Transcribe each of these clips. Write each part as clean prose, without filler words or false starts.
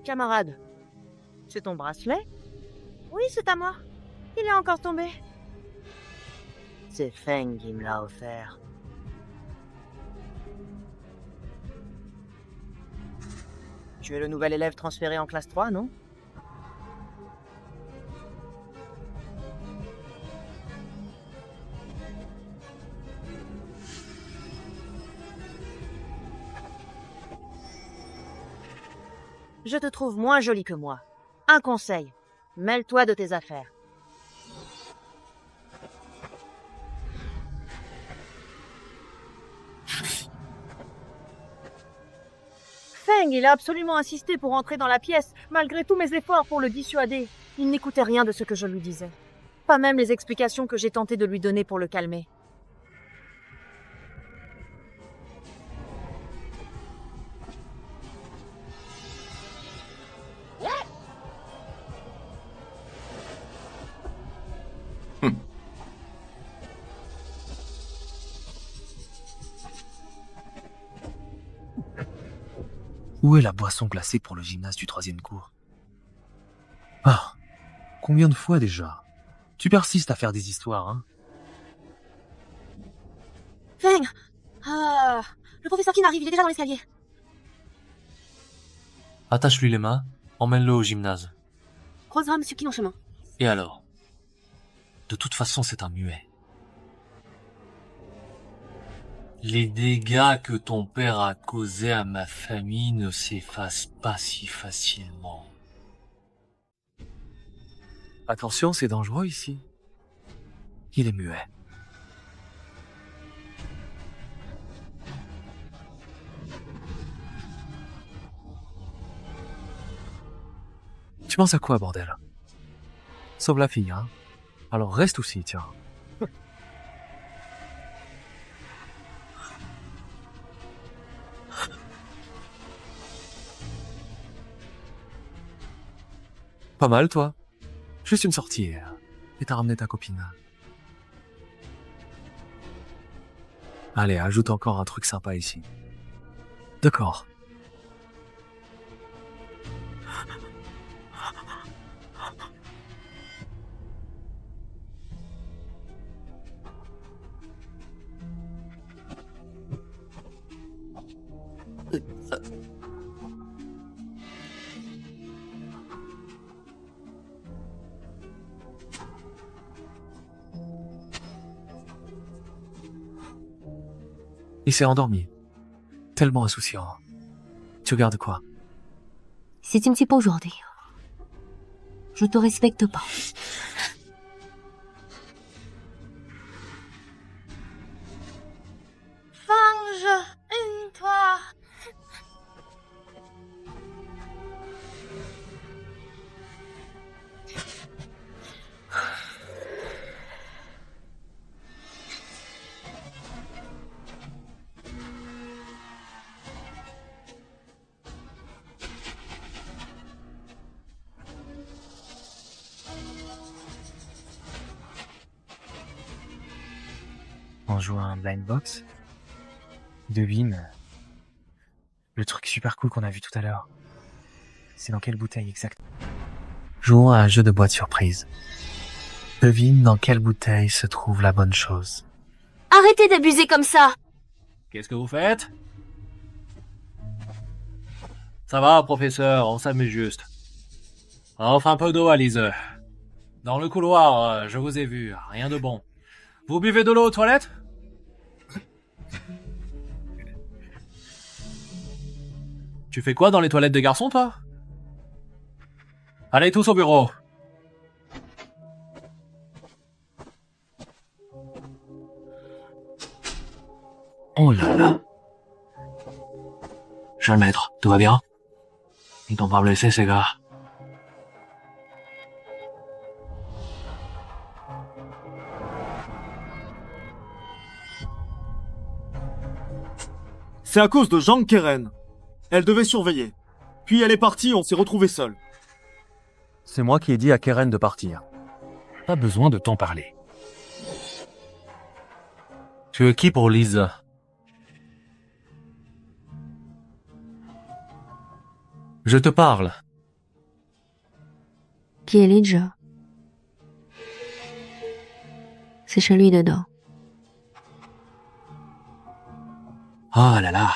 Camarade, c'est ton bracelet? Oui, c'est à moi. Il est encore tombé. C'est Feng qui me l'a offert. Tu es le nouvel élève transféré en classe 3, non? Je te trouve moins jolie que moi. Un conseil, mêle-toi de tes affaires. Feng, il a absolument insisté pour entrer dans la pièce, malgré tous mes efforts pour le dissuader. Il n'écoutait rien de ce que je lui disais. Pas même les explications que j'ai tenté de lui donner pour le calmer. Où est la boisson glacée pour le gymnase du 3e cours? Ah, combien de fois déjà? Tu persistes à faire des histoires, hein? Feng, le professeur Qin arrive, il est déjà dans l'escalier. Attache-lui les mains, emmène-le au gymnase. Croisera Monsieur Qin en chemin. Et alors? De toute façon, c'est un muet. Les dégâts que ton père a causés à ma famille ne s'effacent pas si facilement. Attention, c'est dangereux ici. Il est muet. Tu penses à quoi, bordel? Sauve la fille, hein? Alors reste aussi, tiens. Pas mal, toi. Juste une sortie, et t'as ramené ta copine. Allez, ajoute encore un truc sympa ici. D'accord. Il s'est endormi. Tellement insouciant. Tu regardes quoi? C'est un petit peu aujourd'hui. Je te respecte pas. Fange, une-toi. On joue à un blind box. Devine. Le truc super cool qu'on a vu tout à l'heure. C'est dans quelle bouteille exact? Jouons à un jeu de boîte surprise. Devine dans quelle bouteille se trouve la bonne chose. Arrêtez d'abuser comme ça. Qu'est-ce que vous faites? Ça va, professeur, on s'amuse juste. Offre un peu d'eau, Alice. Dans le couloir, je vous ai vu, rien de bon. Vous buvez de l'eau aux toilettes? Tu fais quoi dans les toilettes des garçons, toi? Allez tous au bureau. Oh là là. Jeune maître, tout va bien? Ils t'ont pas blessé, ces gars? C'est à cause de Zhang Keren. Elle devait surveiller. Puis elle est partie, on s'est retrouvés seuls. C'est moi qui ai dit à Keren de partir. Pas besoin de t'en parler. Tu es qui pour Lise? Je te parle. Qui est Lidge? C'est celui dedans. Ah là là,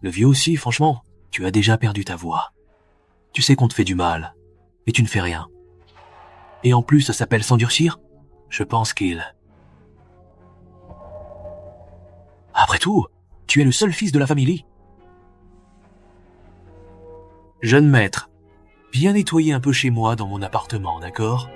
le vieux aussi, franchement, tu as déjà perdu ta voix. Tu sais qu'on te fait du mal, et tu ne fais rien. Et en plus, ça s'appelle s'endurcir? Je pense qu'il... Après tout, tu es le seul fils de la famille. Jeune maître, viens nettoyer un peu chez moi dans mon appartement, d'accord?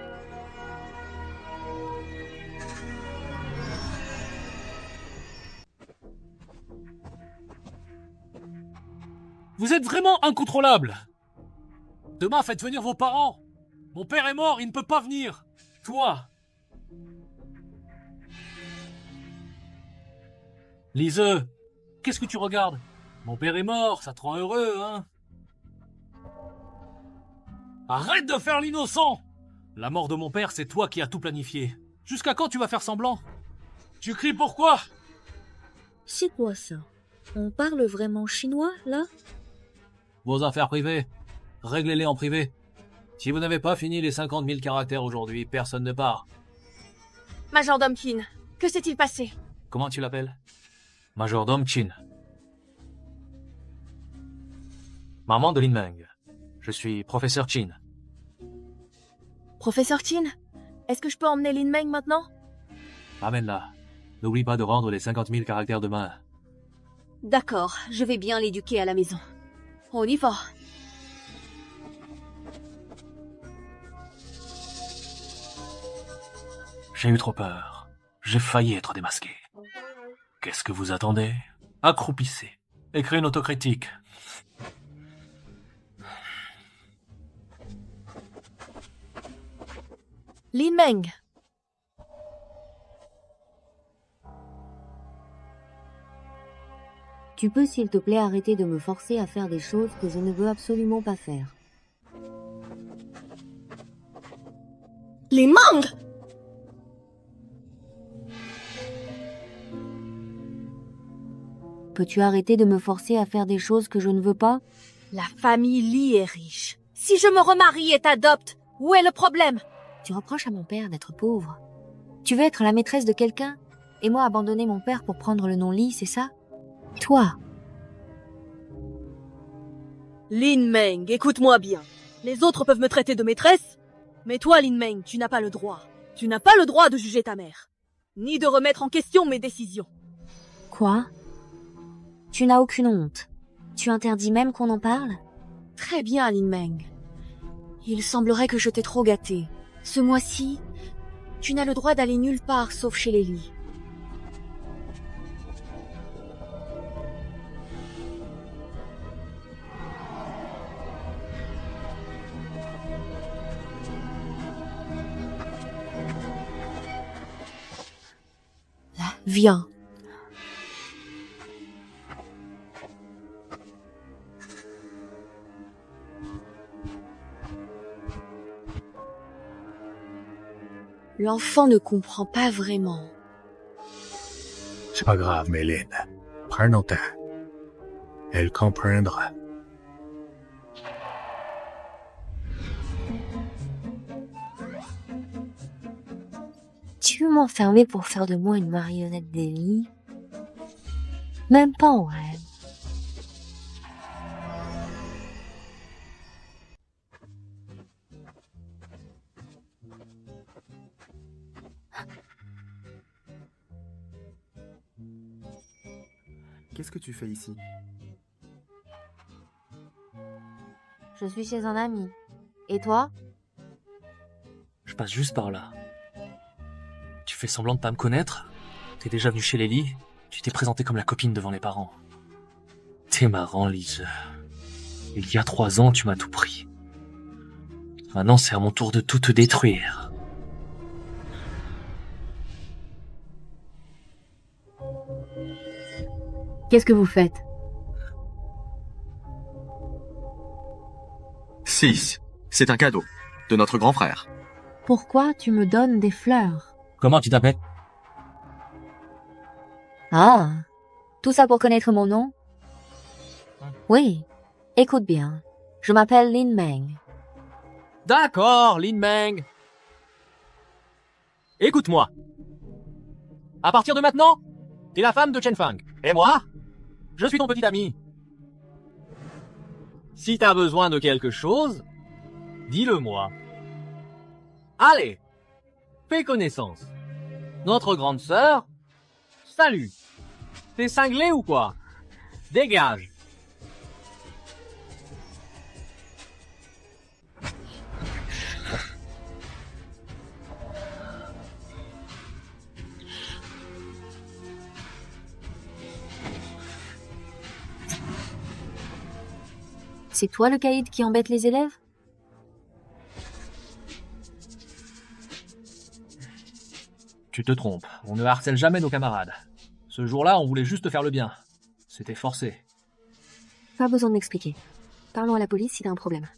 Vous êtes vraiment incontrôlable. Demain, faites venir vos parents. Mon père est mort, il ne peut pas venir. Toi. Lise, qu'est-ce que tu regardes? Mon père est mort, ça te rend heureux, hein? Arrête de faire l'innocent! La mort de mon père, c'est toi qui as tout planifié. Jusqu'à quand tu vas faire semblant? Tu cries pourquoi? C'est quoi ça? On parle vraiment chinois, là? Vos affaires privées, réglez-les en privé. Si vous n'avez pas fini les 50 000 caractères aujourd'hui, personne ne part. Majordome Qin, que s'est-il passé? Comment tu l'appelles? Majordome Qin. Maman de Lin Meng. Je suis professeur Qin. Professeur Qin, est-ce que je peux emmener Lin Meng maintenant? Amène-la. N'oublie pas de rendre les 50 000 caractères demain. D'accord, je vais bien l'éduquer à la maison. On y va. J'ai eu trop peur. J'ai failli être démasqué. Qu'est-ce que vous attendez? Accroupissez. Écrivez une autocritique. Lin Meng. Tu peux s'il te plaît arrêter de me forcer à faire des choses que je ne veux absolument pas faire. Les mangues! Peux-tu arrêter de me forcer à faire des choses que je ne veux pas? La famille Li est riche. Si je me remarie et t'adopte, où est le problème? Tu reproches à mon père d'être pauvre. Tu veux être la maîtresse de quelqu'un et moi abandonner mon père pour prendre le nom Li, c'est ça? Toi. Lin Meng, écoute-moi bien. Les autres peuvent me traiter de maîtresse, mais toi, Lin Meng, tu n'as pas le droit. Tu n'as pas le droit de juger ta mère, ni de remettre en question mes décisions. Quoi? Tu n'as aucune honte. Tu interdis même qu'on en parle? Très bien, Lin Meng. Il semblerait que je t'ai trop gâté. Ce mois-ci, tu n'as le droit d'aller nulle part sauf chez les Li. Viens. L'enfant ne comprend pas vraiment. C'est pas grave, Méline. Prends ton temps. Elle comprendra. Tu veux m'enfermer pour faire de moi une marionnette d'Eli? Même pas en rêve. Qu'est-ce que tu fais ici? Je suis chez un ami. Et toi? Je passe juste par là. Tu fais semblant de pas me connaître? T'es déjà venu chez Lélie? Tu t'es présenté comme la copine devant les parents. T'es marrant, Lise. Il y a 3 ans, tu m'as tout pris. Maintenant, c'est à mon tour de tout te détruire. Qu'est-ce que vous faites? 6. C'est un cadeau. De notre grand frère. Pourquoi tu me donnes des fleurs? Comment tu t'appelles? Ah, tout ça pour connaître mon nom? Oui, écoute bien. Je m'appelle Lin Meng. D'accord, Lin Meng. Écoute-moi. À partir de maintenant, t'es la femme de Chen Fang. Et moi, je suis ton petit ami. Si t'as besoin de quelque chose, dis-le-moi. Allez, fais connaissance. Notre grande sœur, salut. T'es cinglé ou quoi? Dégage. C'est toi le caïd qui embête les élèves? Tu te trompes, on ne harcèle jamais nos camarades. Ce jour-là, on voulait juste faire le bien. C'était forcé. Pas besoin de m'expliquer. Parlons à la police si t'as un problème.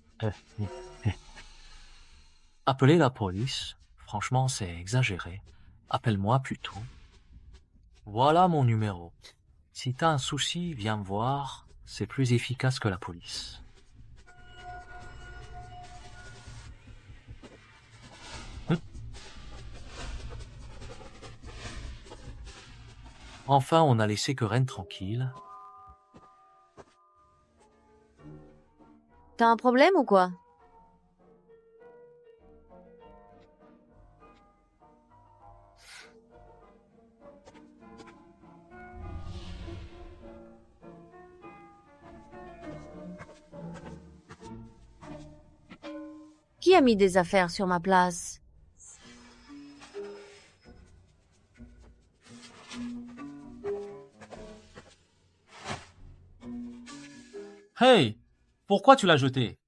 Appeler la police, franchement, c'est exagéré. Appelle-moi plutôt. Voilà mon numéro. Si t'as un souci, viens me voir. C'est plus efficace que la police. Enfin, on a laissé Keren tranquille. T'as un problème ou quoi? Qui a mis des affaires sur ma place? Hey! Pourquoi tu l'as jeté?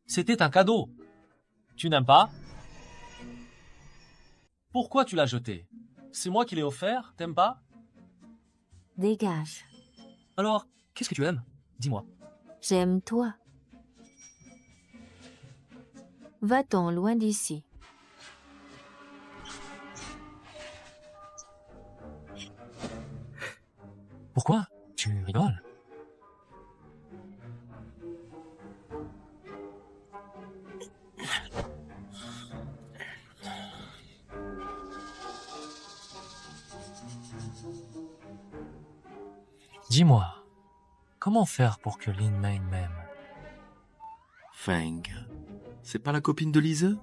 C'était un cadeau. Tu n'aimes pas? Pourquoi tu l'as jeté? C'est moi qui l'ai offert, t'aimes pas? Dégage. Alors, qu'est-ce que tu aimes? Dis-moi. J'aime toi. Va-t'en loin d'ici. Pourquoi? Tu rigoles? Dis-moi, comment faire pour que Lin Meng m'aime? Feng, c'est pas la copine de Lise?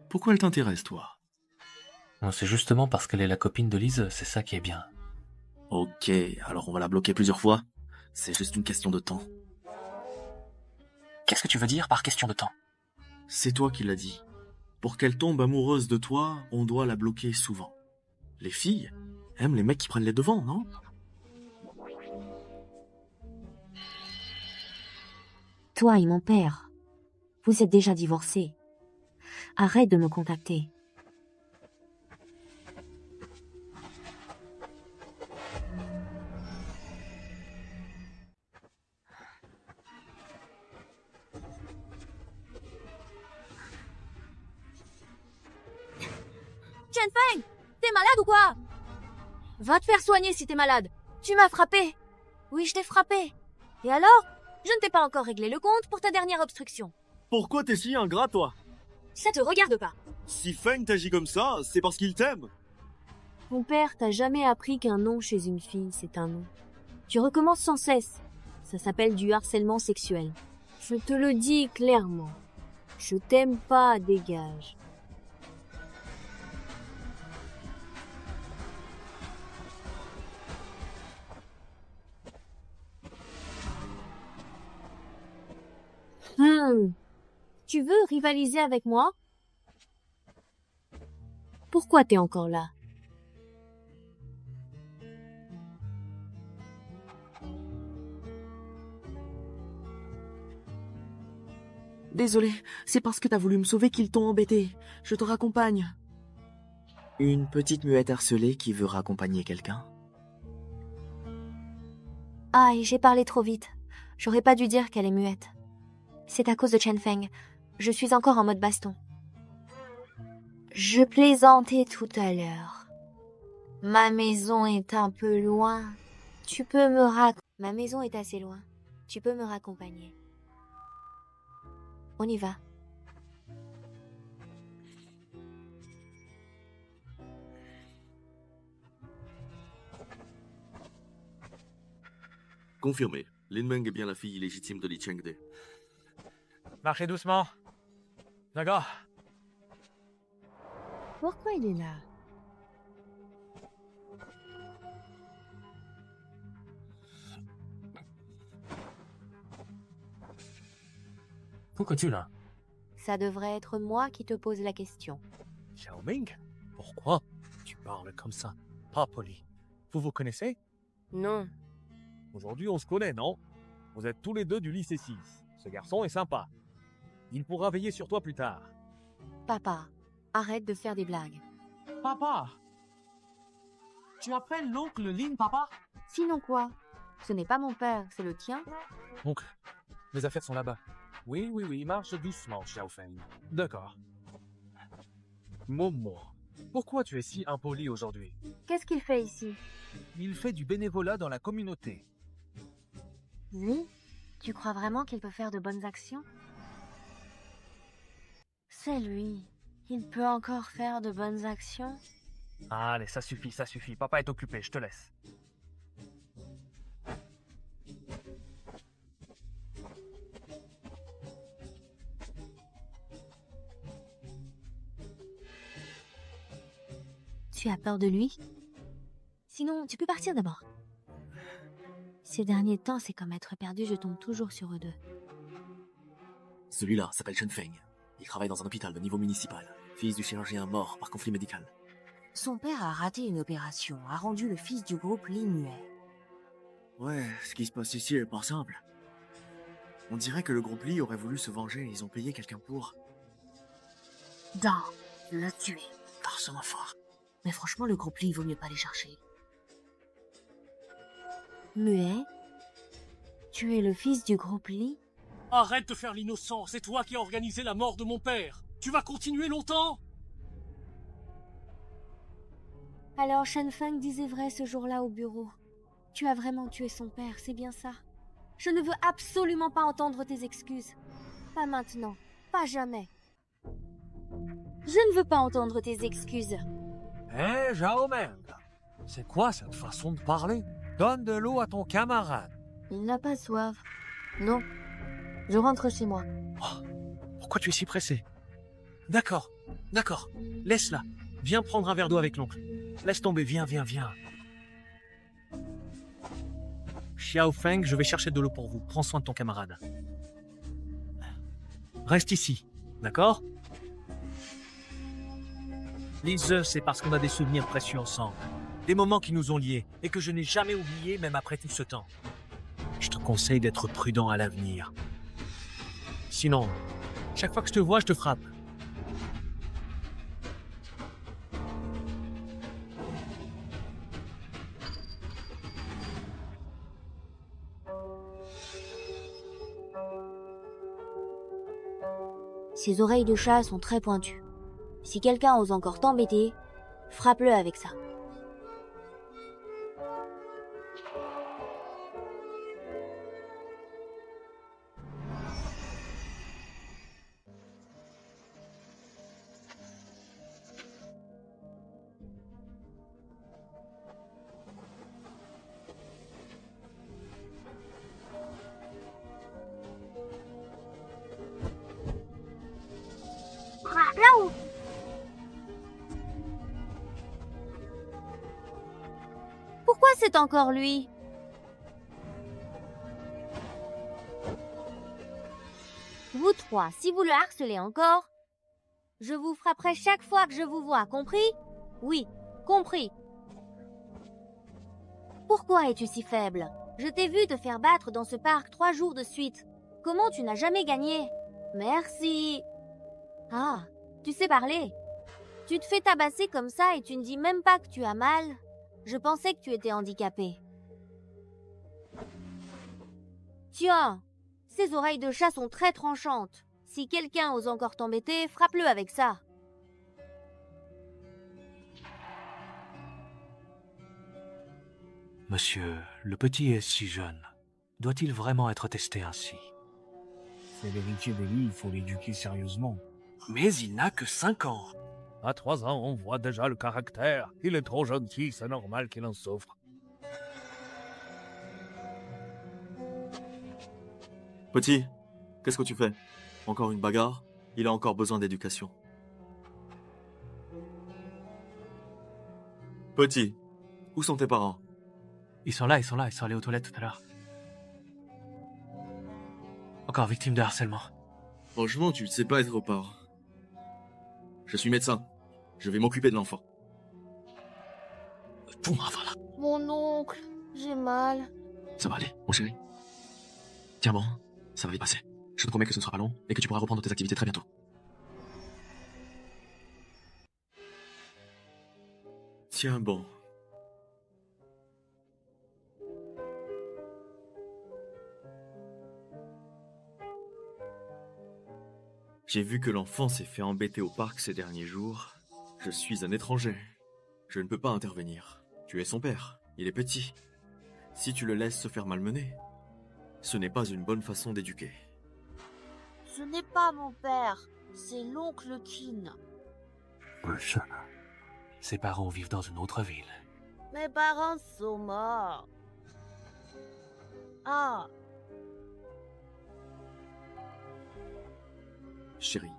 Pourquoi elle t'intéresse, toi? Non, c'est justement parce qu'elle est la copine de Lise, c'est ça qui est bien. Ok, alors on va la bloquer plusieurs fois. C'est juste une question de temps. Qu'est-ce que tu veux dire par question de temps? C'est toi qui l'as dit. Pour qu'elle tombe amoureuse de toi, on doit la bloquer souvent. Les filles aiment les mecs qui prennent les devants, non? Toi et mon père, vous êtes déjà divorcés. Arrête de me contacter. Chen Feng, t'es malade ou quoi? Va te faire soigner si t'es malade. Tu m'as frappé. Oui, je t'ai frappé. Et alors? Je ne t'ai pas encore réglé le compte pour ta dernière obstruction. Pourquoi t'es si ingrat, toi? Ça te regarde pas. Si Feng t'agit comme ça, c'est parce qu'il t'aime. Mon père t'a jamais appris qu'un non chez une fille, c'est un non. Tu recommences sans cesse. Ça s'appelle du harcèlement sexuel. Je te le dis clairement. Je t'aime pas, dégage. Tu veux rivaliser avec moi? Pourquoi t'es encore là? Désolé, c'est parce que t'as voulu me sauver qu'ils t'ont embêté. Je te raccompagne. Une petite muette harcelée qui veut raccompagner quelqu'un. Aïe, j'ai parlé trop vite. J'aurais pas dû dire qu'elle est muette. C'est à cause de Chen Feng. Je suis encore en mode baston. Je plaisantais tout à l'heure. Ma maison est un peu loin. Tu peux me Ma maison est assez loin. Tu peux me raccompagner. On y va. Confirmé. Lin Meng est bien la fille illégitime de Li Chengde. Marchez doucement. D'accord. Pourquoi il est là? Pourquoi tu là? Ça devrait être moi qui te pose la question. Xiao Ming? Pourquoi tu parles comme ça? Pas poli. Vous vous connaissez? Non. Aujourd'hui, on se connaît, non? Vous êtes tous les deux du lycée 6. Ce garçon est sympa. Il pourra veiller sur toi plus tard. Papa, arrête de faire des blagues. Papa! Tu appelles l'oncle Lin, papa? Sinon quoi? Ce n'est pas mon père, c'est le tien. Oncle, mes affaires sont là-bas. Oui, marche doucement, Xiaofeng. D'accord. Momo, pourquoi tu es si impoli aujourd'hui? Qu'est-ce qu'il fait ici? Il fait du bénévolat dans la communauté. Oui? Tu crois vraiment qu'il peut faire de bonnes actions? C'est lui. Il peut encore faire de bonnes actions? Allez, ça suffit. Papa est occupé, je te laisse. Tu as peur de lui? Sinon, tu peux partir d'abord. Ces derniers temps, c'est comme être perdu, je tombe toujours sur eux deux. Celui-là s'appelle Chen Feng. Il travaille dans un hôpital de niveau municipal. Fils du chirurgien mort par conflit médical. Son père a raté une opération, a rendu le fils du groupe Li muet. Ouais, ce qui se passe ici est pas simple. On dirait que le groupe Li aurait voulu se venger et ils ont payé quelqu'un pour... Dan, le tuer. T'as un fort. Mais franchement, le groupe Li, il vaut mieux pas les chercher. Muet? Tu es le fils du groupe Li? Arrête de faire l'innocent, c'est toi qui as organisé la mort de mon père. Tu vas continuer longtemps? Alors Shen Feng disait vrai ce jour-là au bureau. Tu as vraiment tué son père, c'est bien ça? Je ne veux absolument pas entendre tes excuses. Pas maintenant, pas jamais. Je ne veux pas entendre tes excuses. Hé, Zhao Meng, c'est quoi cette façon de parler? Donne de l'eau à ton camarade. Il n'a pas soif. Non, je rentre chez moi. Pourquoi tu es si pressé? D'accord. Laisse-la. Viens prendre un verre d'eau avec l'oncle. Laisse tomber, viens. Xiao Feng, je vais chercher de l'eau pour vous. Prends soin de ton camarade. Reste ici, d'accord? Lise, c'est parce qu'on a des souvenirs précieux ensemble. Des moments qui nous ont liés et que je n'ai jamais oubliés même après tout ce temps. Je te conseille d'être prudent à l'avenir. Sinon, chaque fois que je te vois, je te frappe. Ses oreilles de chat sont très pointues. Si quelqu'un ose encore t'embêter, frappe-le avec ça. Là-haut! Pourquoi c'est encore lui? Vous trois, si vous le harcelez encore, je vous frapperai chaque fois que je vous vois, compris? Oui, compris. Pourquoi es-tu si faible? Je t'ai vu te faire battre dans ce parc 3 jours de suite. Comment tu n'as jamais gagné? Merci. Ah, tu sais parler. Tu te fais tabasser comme ça et tu ne dis même pas que tu as mal. Je pensais que tu étais handicapé. Tiens, ces oreilles de chat sont très tranchantes. Si quelqu'un ose encore t'embêter, frappe-le avec ça. Monsieur, le petit est si jeune. Doit-il vraiment être testé ainsi? C'est l'héritier de lui, il faut l'éduquer sérieusement. Mais il n'a que 5 ans. À 3 ans, on voit déjà le caractère. Il est trop gentil, c'est normal qu'il en souffre. Petit, qu'est-ce que tu fais? Encore une bagarre? Il a encore besoin d'éducation. Petit, où sont tes parents? Ils sont là, ils sont allés aux toilettes tout à l'heure. Encore victime de harcèlement. Franchement, tu ne sais pas être au parent. Je suis médecin. Je vais m'occuper de l'enfant. Boum, voilà. Mon oncle, j'ai mal. Ça va aller, mon chéri. Tiens bon, ça va vite passer. Je te promets que ce ne sera pas long et que tu pourras reprendre tes activités très bientôt. Tiens bon. J'ai vu que l'enfant s'est fait embêter au parc ces derniers jours. Je suis un étranger. Je ne peux pas intervenir. Tu es son père. Il est petit. Si tu le laisses se faire malmener, ce n'est pas une bonne façon d'éduquer. Ce n'est pas mon père, c'est l'oncle Kin. Ses parents vivent dans une autre ville. Mes parents sont morts. Ah, Chérie,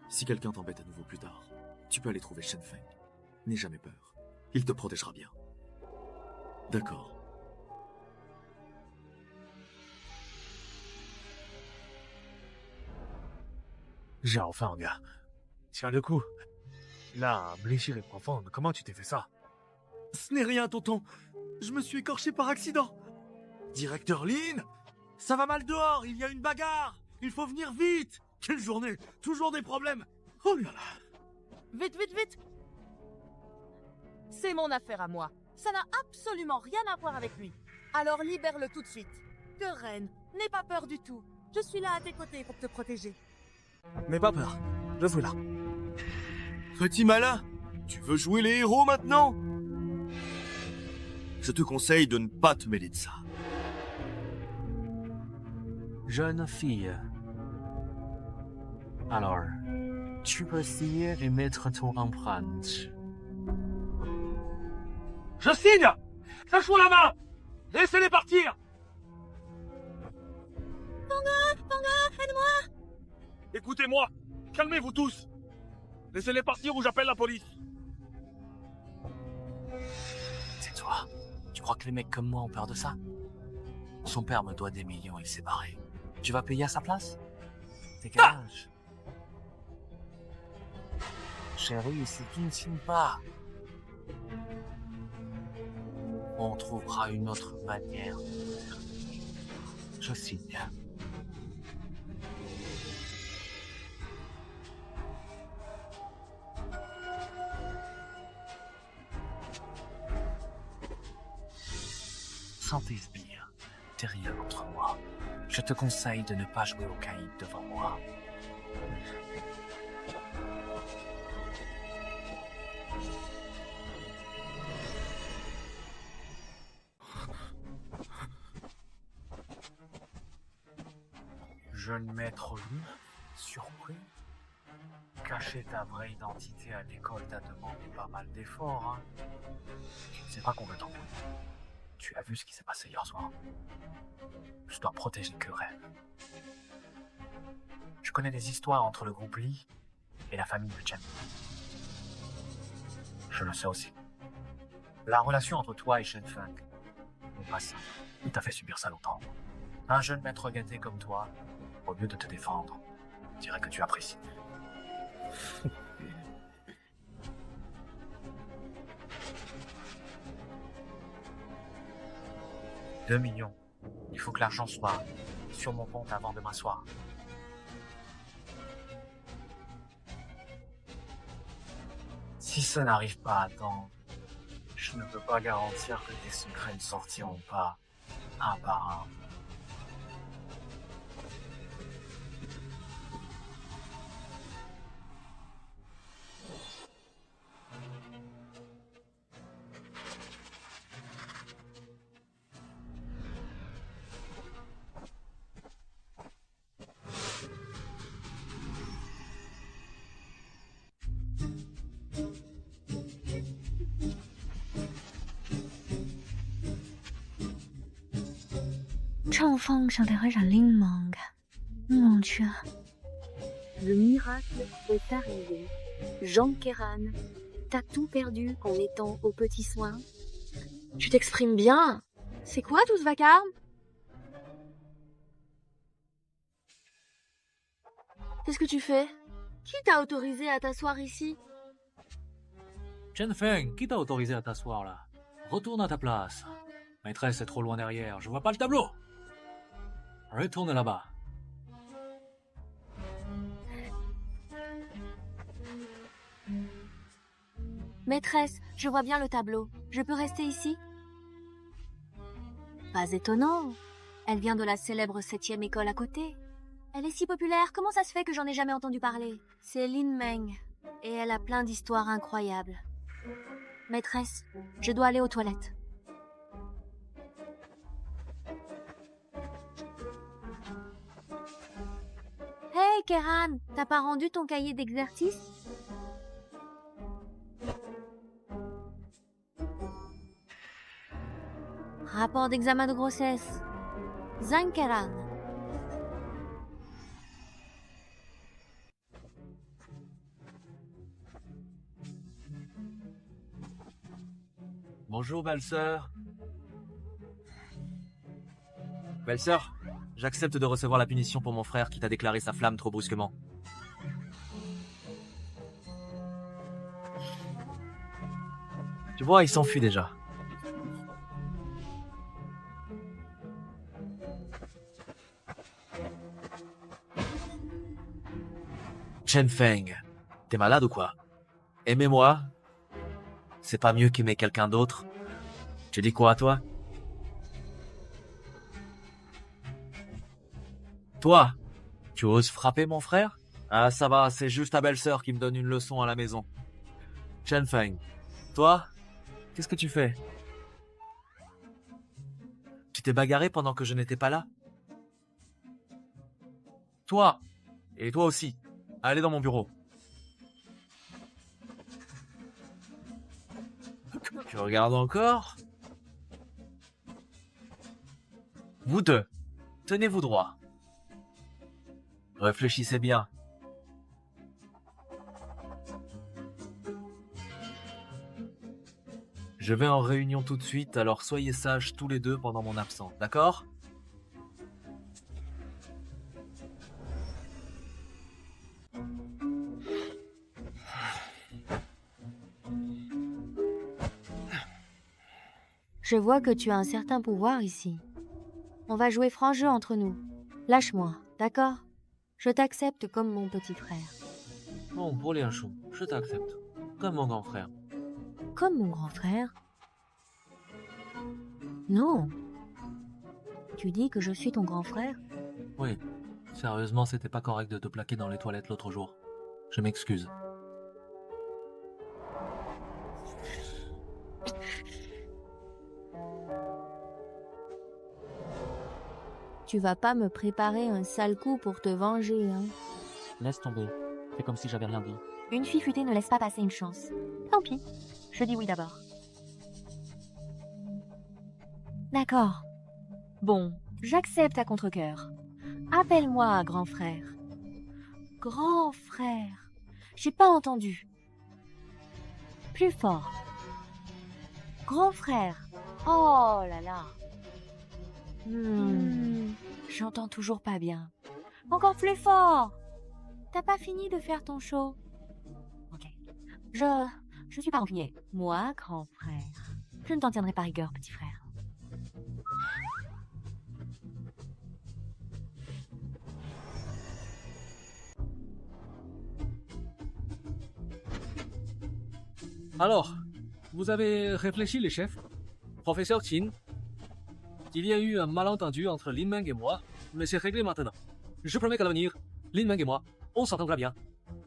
si quelqu'un t'embête à nouveau plus tard, tu peux aller trouver Shen Feng. N'aie jamais peur. Il te protégera bien. D'accord. J'ai enfin un gars. Tiens le coup. La blessure est profonde. Comment tu t'es fait ça? Ce n'est rien, tonton. Je me suis écorché par accident. Directeur Lin, ça va mal dehors, il y a une bagarre. Il faut venir vite. Quelle journée, toujours des problèmes. Oh là là. Vite, vite, vite! C'est mon affaire à moi. Ça n'a absolument rien à voir avec lui. Alors libère-le tout de suite. Que reine, n'aie pas peur du tout. Je suis là à tes côtés pour te protéger. N'aie pas peur. Je suis là. Petit malin, tu veux jouer les héros maintenant? Je te conseille de ne pas te mêler de ça. Jeune fille. Alors, tu peux essayer et mettre ton empreinte. Je signe! Lâche-moi la main! Laissez-les partir! Panga, aide-moi! Écoutez-moi! Calmez-vous tous! Laissez-les partir ou j'appelle la police! C'est toi. Tu crois que les mecs comme moi ont peur de ça? Son père me doit des millions, il s'est barré. Tu vas payer à sa place? T'es quel âge? Chérie, si tu ne signes pas, on trouvera une autre manière. Je signe. Sans tes sbires, t'es rien contre moi. Je te conseille de ne pas jouer au caïd devant moi. Jeune maître Lu, surpris. Cacher ta vraie identité à l'école t'a demandé pas mal d'efforts, hein. C'est pas qu'on veut t'embrouiller. Tu as vu ce qui s'est passé hier soir. Je dois protéger que rêve. Je connais des histoires entre le groupe Li et la famille de Chen. Je le sais aussi. La relation entre toi et Shen Feng n'est pas simple. Il t'a fait subir ça longtemps. Un jeune maître gâté comme toi, au lieu de te défendre, dirait que tu apprécies. 2 millions. Il faut que l'argent soit sur mon compte avant demain soir. Si ça n'arrive pas à temps, je ne peux pas garantir que tes secrets ne sortiront pas un par un. Chang Feng 上台还染令吗？看 Mon Dieu. Le miracle est arrivé. Jean Kéran, t'as tout perdu en étant aux petits soins. Tu t'exprimes bien. C'est quoi tout ce vacarme? Qu'est-ce que tu fais? Qui t'a autorisé à t'asseoir ici? Chen Feng, qui t'a autorisé à t'asseoir là? Retourne à ta place. Maîtresse est trop loin derrière, je vois pas le tableau. Retourne là-bas. Maîtresse, je vois bien le tableau. Je peux rester ici? Pas étonnant. Elle vient de la célèbre 7e école à côté. Elle est si populaire, comment ça se fait que j'en ai jamais entendu parler? C'est Lin Meng, et elle a plein d'histoires incroyables. Maîtresse, je dois aller aux toilettes. Hey Kéran, t'as pas rendu ton cahier d'exercice? Rapport d'examen de grossesse. Zhang Kéran. Bonjour, belle-sœur. Belle-sœur, j'accepte de recevoir la punition pour mon frère qui t'a déclaré sa flamme trop brusquement. Tu vois, il s'enfuit déjà. Chen Feng, t'es malade ou quoi? Aimez-moi. C'est pas mieux qu'aimer quelqu'un d'autre. Tu dis quoi, toi? Toi, tu oses frapper mon frère? Ah, ça va, c'est juste ta belle-sœur qui me donne une leçon à la maison. Chen Feng, toi, qu'est-ce que tu fais? Tu t'es bagarré pendant que je n'étais pas là? Toi, et toi aussi, allez dans mon bureau. Tu regardes encore? Vous deux, tenez-vous droit. Réfléchissez bien. Je vais en réunion tout de suite, alors soyez sages tous les deux pendant mon absence, d'accord? Je vois que tu as un certain pouvoir ici. On va jouer franc jeu entre nous. Lâche-moi, d'accord? Je t'accepte comme mon petit frère. Bon, pour les chou, je t'accepte. Comme mon grand frère. Comme mon grand frère? Non. Tu dis que je suis ton grand frère? Oui. Sérieusement, c'était pas correct de te plaquer dans les toilettes l'autre jour. Je m'excuse. Tu vas pas me préparer un sale coup pour te venger, hein? Laisse tomber. Fais comme si j'avais rien dit. Une fille futée ne laisse pas passer une chance. Tant pis. Je dis oui d'abord. D'accord. Bon, j'accepte à contre-cœur. Appelle-moi grand frère. Grand frère. J'ai pas entendu. Plus fort. Grand frère. Oh là là. J'entends toujours pas bien. Encore plus fort. T'as pas fini de faire ton show? Ok. Je suis pas rancunier. Moi, grand frère. Je ne t'en tiendrai pas rigueur, petit frère. Alors, vous avez réfléchi, les chefs? Professeur Qin, il y a eu un malentendu entre Lin Meng et moi, mais c'est réglé maintenant. Je promets qu'à l'avenir, Lin Meng et moi, on s'entendra bien.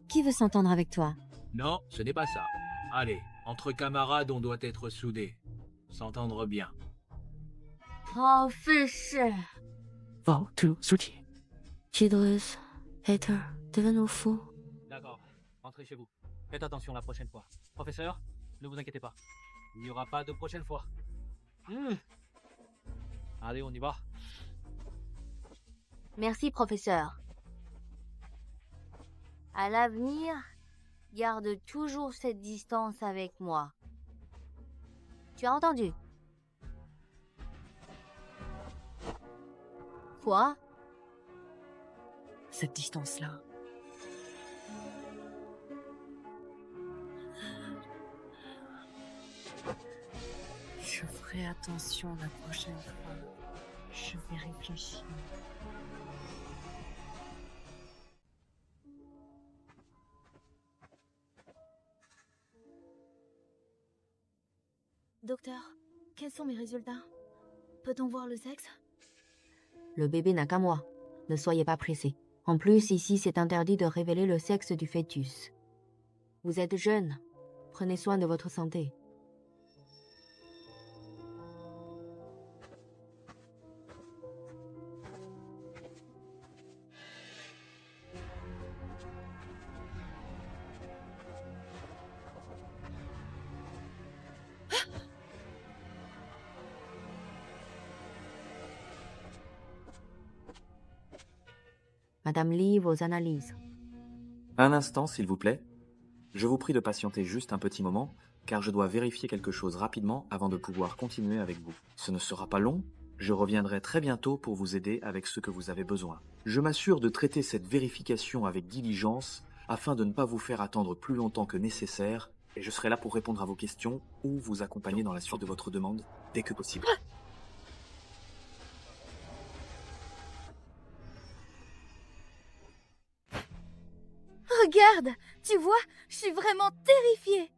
Qui veut s'entendre avec toi? Non, ce n'est pas ça. Allez, entre camarades, on doit être soudés. S'entendre bien. Professeur. Va, tu soutiens. Kidreuse, hater, devenons fous. D'accord, rentrez chez vous. Faites attention la prochaine fois. Professeur, ne vous inquiétez pas. Il n'y aura pas de prochaine fois. Allez, on y va. Merci, professeur. À l'avenir, garde toujours cette distance avec moi. Tu as entendu? Quoi? Cette distance-là. Je ferai attention la prochaine fois. Je vais réfléchir. Docteur, quels sont mes résultats? Peut-on voir le sexe? Le bébé n'a qu'un mois. Ne soyez pas pressés. En plus, ici, c'est interdit de révéler le sexe du fœtus. Vous êtes jeune. Prenez soin de votre santé. Madame Lee, vos analyses. Un instant, s'il vous plaît. Je vous prie de patienter juste un petit moment, car je dois vérifier quelque chose rapidement avant de pouvoir continuer avec vous. Ce ne sera pas long, je reviendrai très bientôt pour vous aider avec ce que vous avez besoin. Je m'assure de traiter cette vérification avec diligence, afin de ne pas vous faire attendre plus longtemps que nécessaire, et je serai là pour répondre à vos questions ou vous accompagner dans la suite de votre demande, dès que possible. Regarde, tu vois, je suis vraiment terrifiée.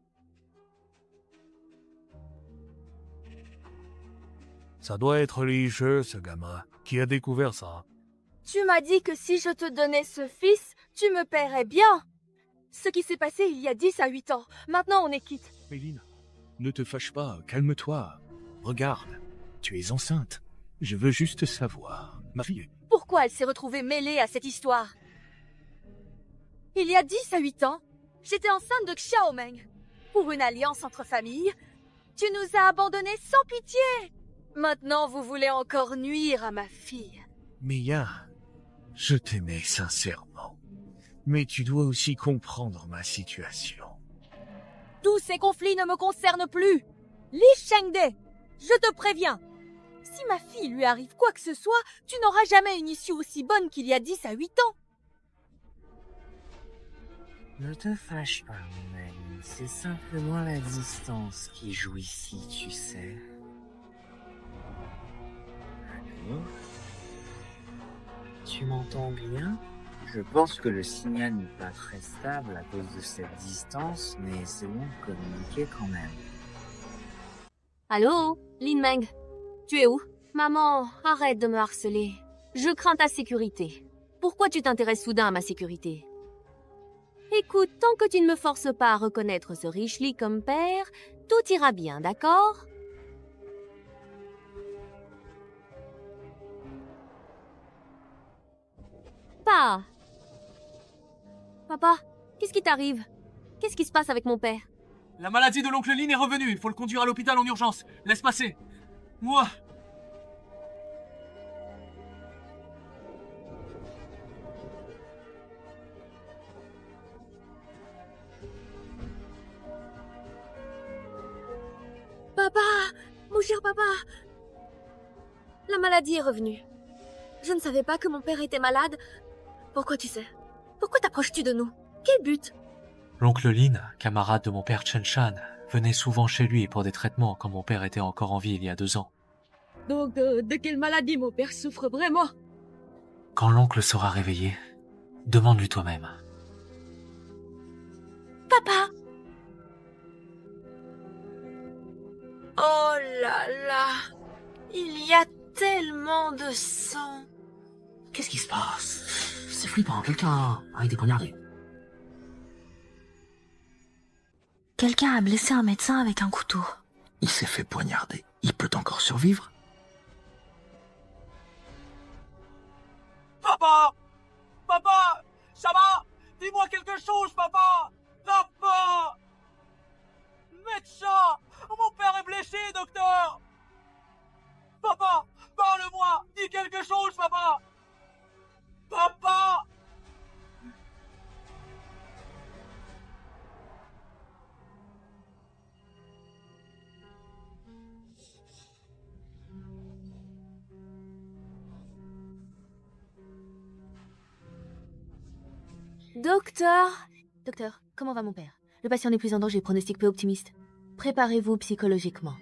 Ça doit être Li Shi, ce gamin, qui a découvert ça. Tu m'as dit que si je te donnais ce fils, tu me paierais bien. Ce qui s'est passé il y a 10 à 8 ans. Maintenant, on est quitte. Méline, ne te fâche pas, calme-toi. Regarde, tu es enceinte. Je veux juste savoir, ma fille. Pourquoi elle s'est retrouvée mêlée à cette histoire? Il y a 10 à 8 ans, j'étais enceinte de Xiaomeng. Pour une alliance entre familles, tu nous as abandonnés sans pitié. Maintenant, vous voulez encore nuire à ma fille. Mia, je t'aimais sincèrement. Mais tu dois aussi comprendre ma situation. Tous ces conflits ne me concernent plus. Li Shengde, je te préviens. Si ma fille lui arrive quoi que ce soit, tu n'auras jamais une issue aussi bonne qu'il y a 10 à 8 ans. Ne te fâche pas, Meng. C'est simplement la distance qui joue ici, tu sais. Allô? Tu m'entends bien? Je pense que le signal n'est pas très stable à cause de cette distance, mais essayons de communiquer quand même. Allô, Lin Meng? Tu es où? Maman, arrête de me harceler. Je crains ta sécurité. Pourquoi tu t'intéresses soudain à ma sécurité? Écoute, tant que tu ne me forces pas à reconnaître ce riche Li comme père, tout ira bien, d'accord? Pas. Papa, qu'est-ce qui t'arrive? Qu'est-ce qui se passe avec mon père? La maladie de l'oncle Lin est revenue. Il faut le conduire à l'hôpital en urgence. Laisse passer. Moi. Papa, mon cher papa. La maladie est revenue. Je ne savais pas que mon père était malade. Pourquoi tu sais? Pourquoi t'approches-tu de nous? Quel but? L'oncle Lin, camarade de mon père Chen Shan, venait souvent chez lui pour des traitements quand mon père était encore en vie il y a 2 ans. Donc, de quelle maladie mon père souffre vraiment? Quand l'oncle sera réveillé, demande-lui toi-même. Papa! Oh là là! Il y a tellement de sang! Qu'est-ce qui se passe? C'est flippant, quelqu'un a été poignardé. Quelqu'un a blessé un médecin avec un couteau. Il s'est fait poignarder. Il peut encore survivre? Papa! Papa! Ça va? Dis-moi quelque chose, papa! Papa! Médecin! Mon père est blessé, docteur! Papa! Parle-moi! Dis quelque chose, papa! Papa! Docteur, comment va mon père? Le patient n'est plus en danger, pronostic peu optimiste. Préparez-vous psychologiquement.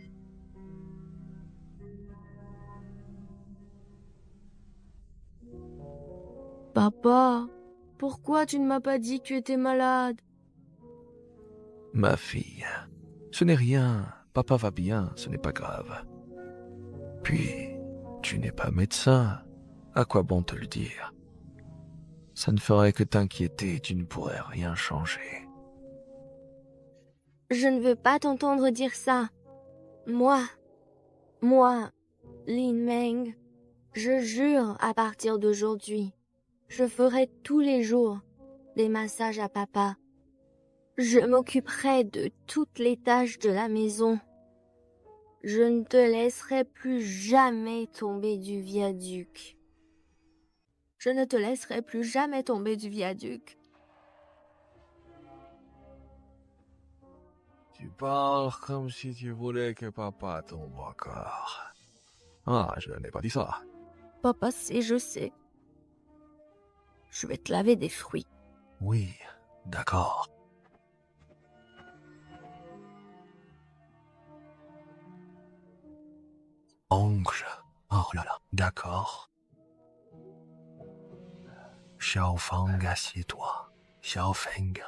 Papa, pourquoi tu ne m'as pas dit que tu étais malade? Ma fille, ce n'est rien. Papa va bien, ce n'est pas grave. Puis, tu n'es pas médecin. À quoi bon te le dire? Ça ne ferait que t'inquiéter et tu ne pourrais rien changer. Je ne veux pas t'entendre dire ça. Moi, Lin Meng, je jure à partir d'aujourd'hui, je ferai tous les jours des massages à papa. Je m'occuperai de toutes les tâches de la maison. Je ne te laisserai plus jamais tomber du viaduc. Je ne te laisserai plus jamais tomber du viaduc. Tu parles comme si tu voulais que papa tombe encore. Ah, je n'ai pas dit ça. Papa sait, je sais. Je vais te laver des fruits. Oui, d'accord. Oncle. Oh là là, d'accord. Xiaofeng, assieds-toi. Xiaofeng.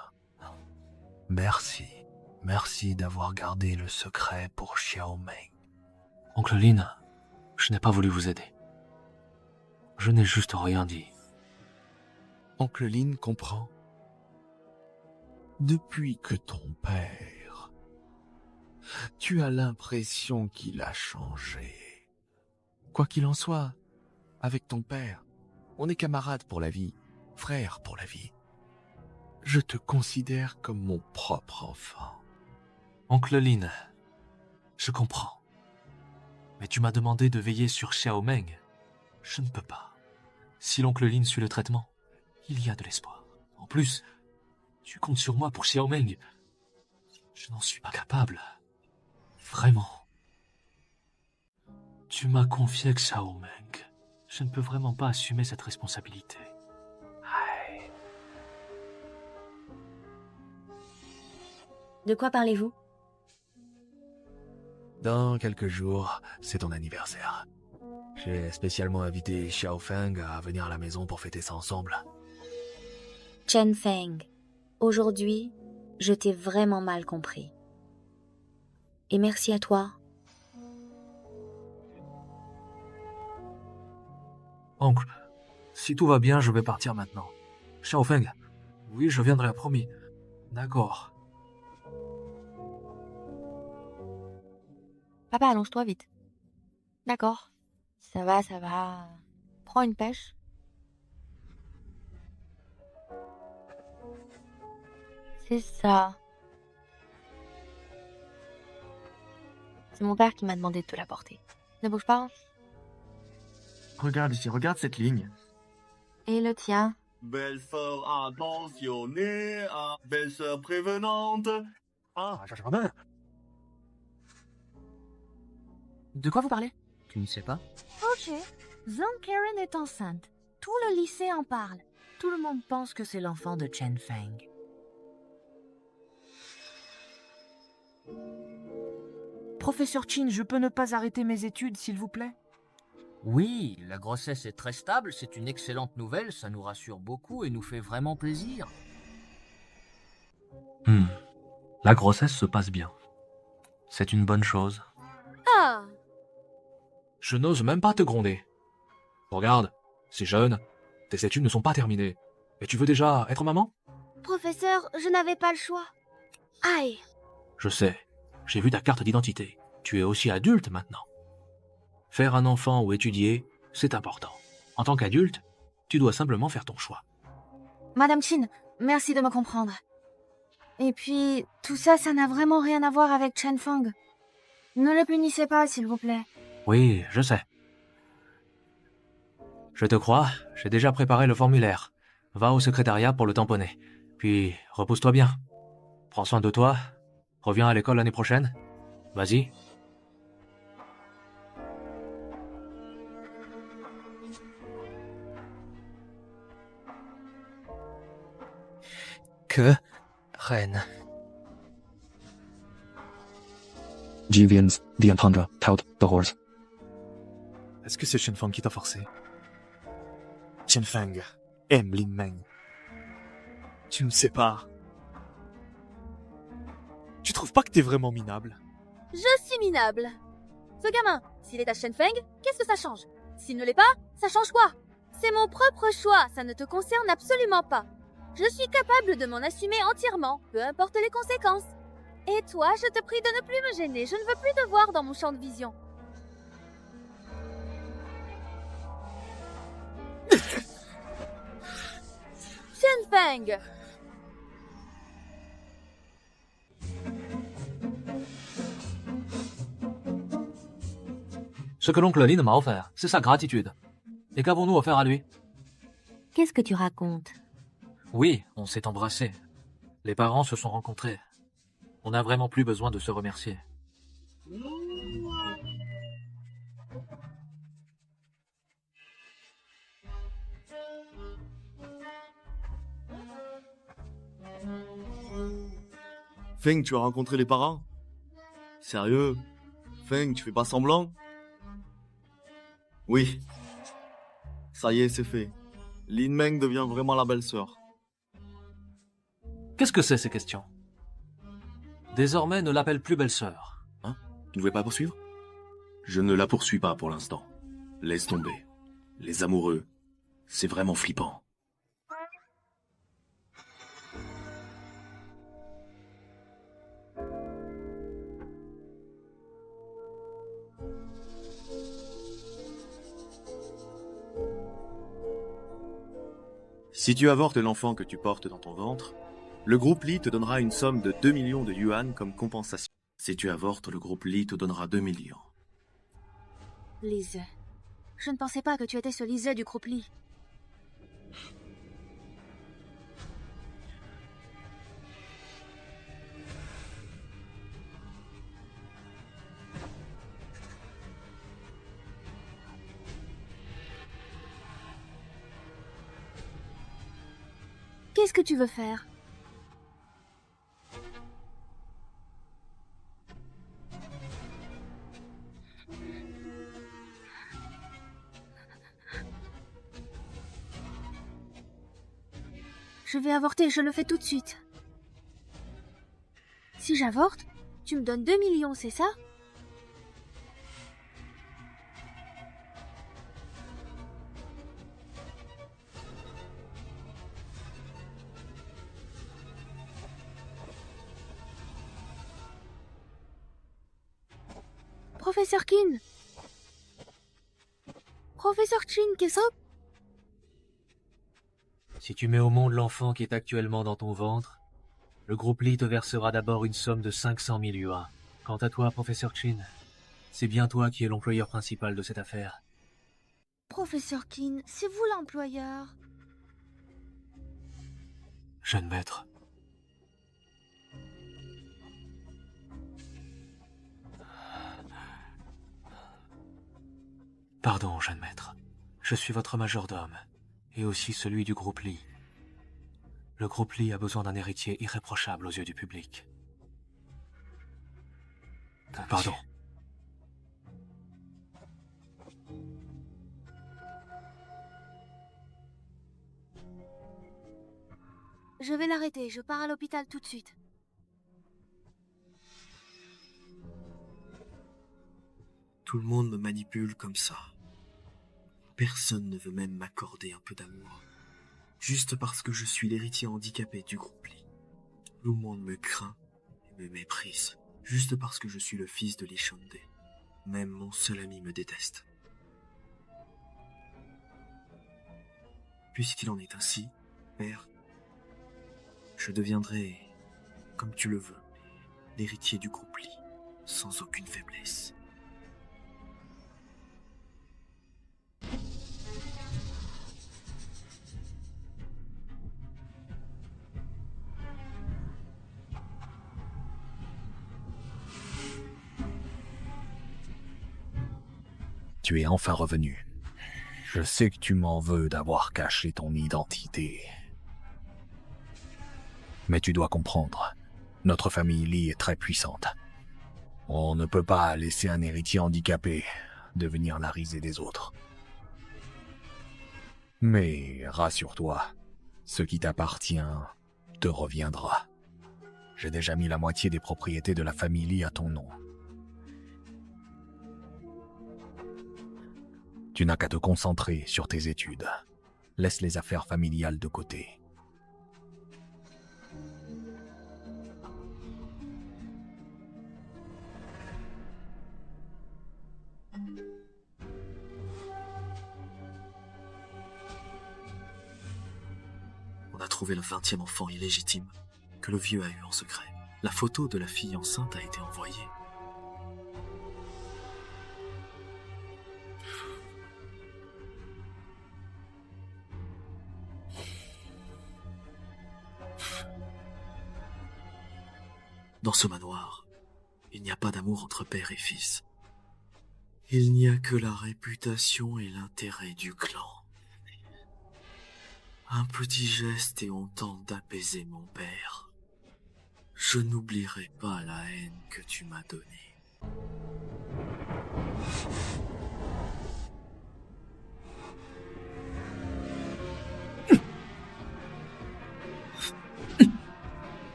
Merci. Merci d'avoir gardé le secret pour Xiaomeng. Oncle Lin, je n'ai pas voulu vous aider. Je n'ai juste rien dit. Oncle Lin comprend. Depuis que ton père... Tu as l'impression qu'il a changé. Quoi qu'il en soit, avec ton père, on est camarades pour la vie, frères pour la vie. Je te considère comme mon propre enfant. Oncle Lin, je comprends. Mais tu m'as demandé de veiller sur Xiaomeng. Je ne peux pas. Si l'oncle Lin suit le traitement, il y a de l'espoir. En plus, tu comptes sur moi pour Xiaomeng. Je n'en suis pas capable. Vraiment. Tu m'as confié Xiaomeng. Je ne peux vraiment pas assumer cette responsabilité. De quoi parlez-vous? Dans quelques jours, c'est ton anniversaire. J'ai spécialement invité Xiaofeng à venir à la maison pour fêter ça ensemble. Chen Feng, aujourd'hui, je t'ai vraiment mal compris. Et merci à toi. Oncle, si tout va bien, je vais partir maintenant. Xiaofeng, oui, je viendrai, promis. D'accord. Papa, allonge-toi vite. D'accord. Ça va, ça va. Prends une pêche. C'est ça. C'est mon père qui m'a demandé de te l'apporter. Ne bouge pas. Hein. Regarde ici, regarde cette ligne. Et le tien? Belle-sœur attentionnée, belle-sœur prévenante. Ah, cherche main. De quoi vous parlez? Tu ne sais pas? Ok, Zhang Karen est enceinte. Tout le lycée en parle. Tout le monde pense que c'est l'enfant de Chen Feng. Professeur Qin, je peux ne pas arrêter mes études, s'il vous plaît? Oui, la grossesse est très stable, c'est une excellente nouvelle, ça nous rassure beaucoup et nous fait vraiment plaisir. La grossesse se passe bien. C'est une bonne chose. Ah! Je n'ose même pas te gronder. Regarde, c'est jeune, tes études ne sont pas terminées. Et tu veux déjà être maman? Professeur, je n'avais pas le choix. Aïe! Je sais, j'ai vu ta carte d'identité. Tu es aussi adulte maintenant. Faire un enfant ou étudier, c'est important. En tant qu'adulte, tu dois simplement faire ton choix. Madame Qin, merci de me comprendre. Et puis, tout ça, ça n'a vraiment rien à voir avec Chen Feng. Ne le punissez pas, s'il vous plaît. Oui, je sais. Je te crois, j'ai déjà préparé le formulaire. Va au secrétariat pour le tamponner. Puis, repose-toi bien. Prends soin de toi. Reviens à l'école l'année prochaine. Vas-y. Que reine. Jivians, the Entendre, tout the horse. Est-ce que c'est Chen Feng qui t'a forcé? Chen Feng aime Lin Meng. Tu nous sépares. Tu trouves pas que t'es vraiment minable? Je suis minable. Ce gamin, s'il est à Shenfeng, qu'est-ce que ça change? S'il ne l'est pas, ça change quoi? C'est mon propre choix, ça ne te concerne absolument pas. Je suis capable de m'en assumer entièrement, peu importe les conséquences. Et toi, je te prie de ne plus me gêner, je ne veux plus te voir dans mon champ de vision. Shenfeng! Ce que l'oncle Lin m'a offert, c'est sa gratitude. Et qu'avons-nous offert à lui? Qu'est-ce que tu racontes? Oui, on s'est embrassés. Les parents se sont rencontrés. On n'a vraiment plus besoin de se remercier. Feng, tu as rencontré les parents? Sérieux? Feng, tu fais pas semblant? Oui. Ça y est, c'est fait. Lin Meng devient vraiment la belle-sœur. Qu'est-ce que c'est ces questions? Désormais, ne l'appelle plus belle-sœur. Hein? Tu ne voulais pas poursuivre? Je ne la poursuis pas pour l'instant. Laisse tomber. Les amoureux, c'est vraiment flippant. Si tu avortes l'enfant que tu portes dans ton ventre, le groupe Li te donnera une somme de 2 millions de yuan comme compensation. Si tu avortes, le groupe Li te donnera 2 millions. Lise. Je ne pensais pas que tu étais ce Lise du groupe Li. Qu'est-ce que tu veux faire? Je vais avorter, je le fais tout de suite. Si j'avorte, tu me donnes 2 millions, c'est ça? Professeur Qin. Professeur Qin, qu'est-ce que... Si tu mets au monde l'enfant qui est actuellement dans ton ventre, le groupe Li te versera d'abord une somme de 500 000 yuan. Quant à toi, professeur Qin, c'est bien toi qui es l'employeur principal de cette affaire. Professeur Qin, c'est vous l'employeur. Jeune maître. Pardon, jeune maître. Je suis votre majordome, et aussi celui du groupe Li. Le groupe Li a besoin d'un héritier irréprochable aux yeux du public. Pardon. Je vais l'arrêter, je pars à l'hôpital tout de suite. Tout le monde me manipule comme ça. Personne ne veut même m'accorder un peu d'amour. Juste parce que je suis l'héritier handicapé du groupe Li. Tout le monde me craint et me méprise. Juste parce que je suis le fils de Li Shonde. Même mon seul ami me déteste. Puisqu'il en est ainsi, père, je deviendrai, comme tu le veux, l'héritier du groupe Li, sans aucune faiblesse. Tu es enfin revenu. Je sais que tu m'en veux d'avoir caché ton identité. Mais tu dois comprendre, notre famille Lee est très puissante. On ne peut pas laisser un héritier handicapé devenir la risée des autres. Mais rassure-toi, ce qui t'appartient te reviendra. J'ai déjà mis la moitié des propriétés de la famille Lee à ton nom. Tu n'as qu'à te concentrer sur tes études. Laisse les affaires familiales de côté. On a trouvé le 20e enfant illégitime que le vieux a eu en secret. La photo de la fille enceinte a été envoyée. Dans ce manoir, il n'y a pas d'amour entre père et fils. Il n'y a que la réputation et l'intérêt du clan. Un petit geste et on tente d'apaiser mon père. Je n'oublierai pas la haine que tu m'as donnée.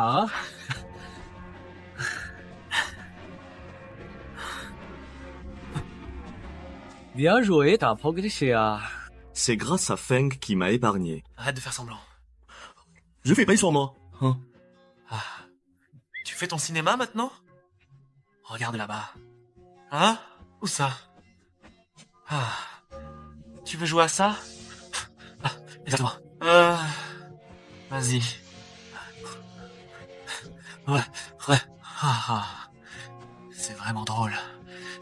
Ah. Bien joué, t'as progressé à... C'est grâce à Feng qui m'a épargné. Arrête de faire semblant. Je fais pas sur moi. Hein? Ah. Tu fais ton cinéma maintenant? Regarde là-bas. Hein? Où ça? Ah. Tu veux jouer à ça? Ah, exactement. Vas-y. Ouais. C'est vraiment drôle.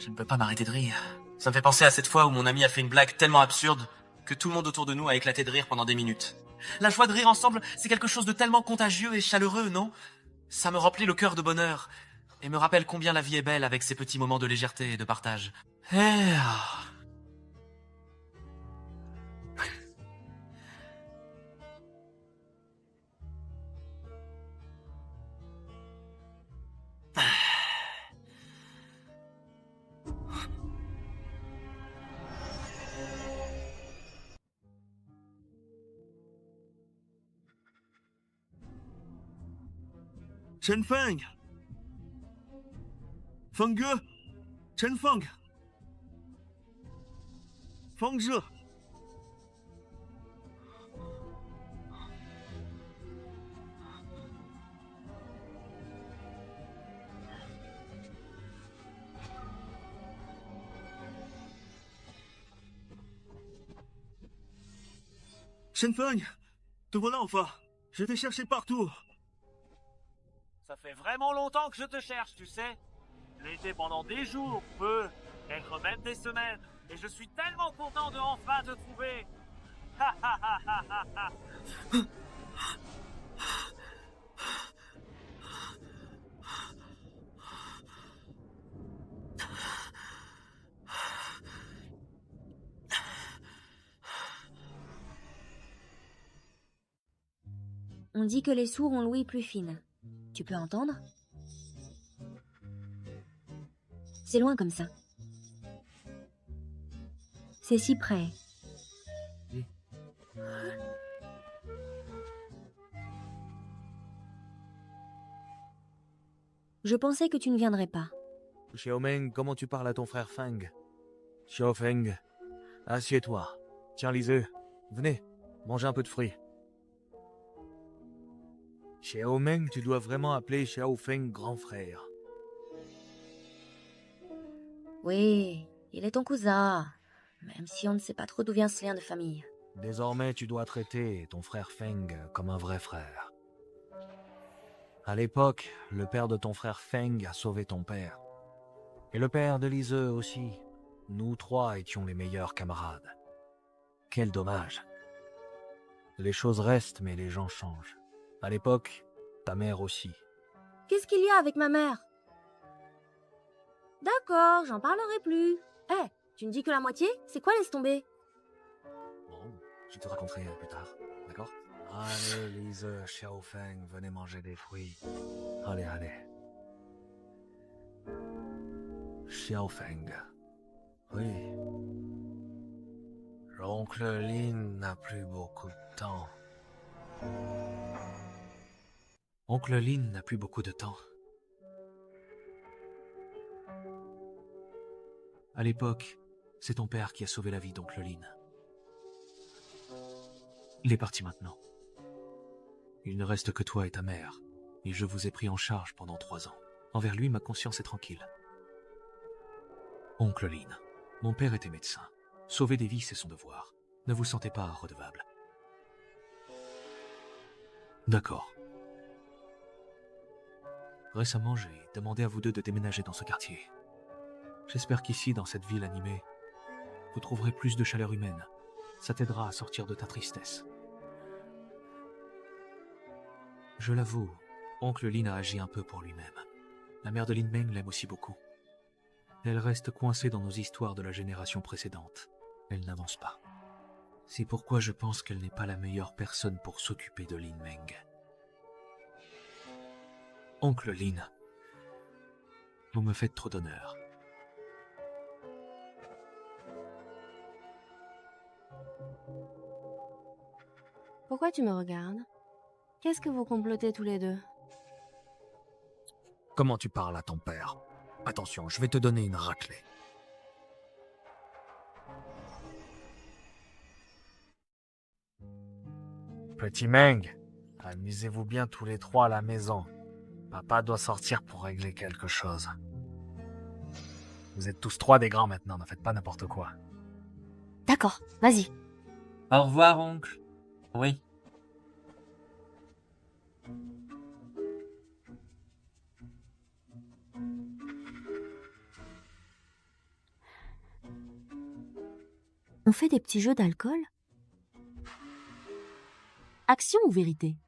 Je ne peux pas m'arrêter de rire. Ça me fait penser à cette fois où mon ami a fait une blague tellement absurde que tout le monde autour de nous a éclaté de rire pendant des minutes. La joie de rire ensemble, c'est quelque chose de tellement contagieux et chaleureux, non? Ça me remplit le cœur de bonheur et me rappelle combien la vie est belle avec ses petits moments de légèreté et de partage. Chen Feng! Feng Ge! Chen Feng! Feng Zhe! Chen Feng! Te voilà enfin! Je t'ai cherché partout! Ça fait vraiment longtemps que je te cherche, tu sais. J'ai été pendant des jours, peu, peut-être même des semaines, et je suis tellement content de enfin te trouver. Ha ha ha ha ha ha. On dit que les sourds ont l'ouïe plus fine. Tu peux entendre? C'est loin comme ça. C'est si près. Je pensais que tu ne viendrais pas. Xiaomeng, comment tu parles à ton frère Feng? Xiaofeng, assieds-toi. Tiens, lisez. Venez, mangez un peu de fruits. Xiaomeng, tu dois vraiment appeler Xiaofeng grand frère. Oui, il est ton cousin. Même si on ne sait pas trop d'où vient ce lien de famille. Désormais, tu dois traiter ton frère Feng comme un vrai frère. À l'époque, le père de ton frère Feng a sauvé ton père. Et le père de Lise aussi. Nous trois étions les meilleurs camarades. Quel dommage. Les choses restent, mais les gens changent. À l'époque, ta mère aussi. Qu'est-ce qu'il y a avec ma mère? D'accord, j'en parlerai plus. Eh, tu ne dis que la moitié? C'est quoi, laisse tomber? Bon, je te raconterai plus tard, d'accord? Allez, Lise, Xiaofeng, venez manger des fruits. Allez, allez. Xiaofeng. Oui. L'oncle Lin n'a plus beaucoup de temps. Oncle Lin n'a plus beaucoup de temps. À l'époque, c'est ton père qui a sauvé la vie d'oncle Lin. Il est parti maintenant. Il ne reste que toi et ta mère, et je vous ai pris en charge pendant 3 ans. Envers lui, ma conscience est tranquille. Oncle Lin, mon père était médecin. Sauver des vies, c'est son devoir. Ne vous sentez pas redevable. D'accord. Récemment, j'ai demandé à vous deux de déménager dans ce quartier. J'espère qu'ici, dans cette ville animée, vous trouverez plus de chaleur humaine. Ça t'aidera à sortir de ta tristesse. Je l'avoue, oncle Lin a agi un peu pour lui-même. La mère de Lin Meng l'aime aussi beaucoup. Elle reste coincée dans nos histoires de la génération précédente. Elle n'avance pas. C'est pourquoi je pense qu'elle n'est pas la meilleure personne pour s'occuper de Lin Meng. Oncle Lin, vous me faites trop d'honneur. Pourquoi tu me regardes? Qu'est-ce que vous complotez tous les deux? Comment tu parles à ton père? Attention, je vais te donner une raclée. Petit Meng, amusez-vous bien tous les trois à la maison. Papa doit sortir pour régler quelque chose. Vous êtes tous trois des grands maintenant, ne faites pas n'importe quoi. D'accord, vas-y. Au revoir, oncle. Oui. On fait des petits jeux d'alcool? Action ou vérité?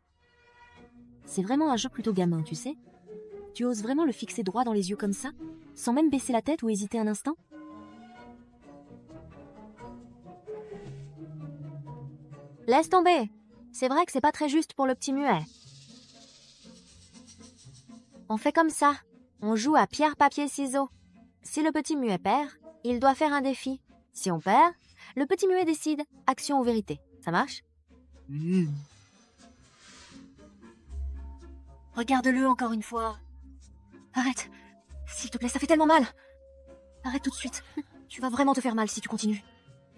C'est vraiment un jeu plutôt gamin, tu sais? Tu oses vraiment le fixer droit dans les yeux comme ça, sans même baisser la tête ou hésiter un instant? Laisse tomber. C'est vrai que c'est pas très juste pour le petit muet. On fait comme ça. On joue à pierre, papier, ciseaux. Si le petit muet perd, il doit faire un défi. Si on perd, le petit muet décide, action ou vérité. Ça marche? Regarde-le encore une fois. Arrête. S'il te plaît, ça fait tellement mal. Arrête tout de suite. Tu vas vraiment te faire mal si tu continues.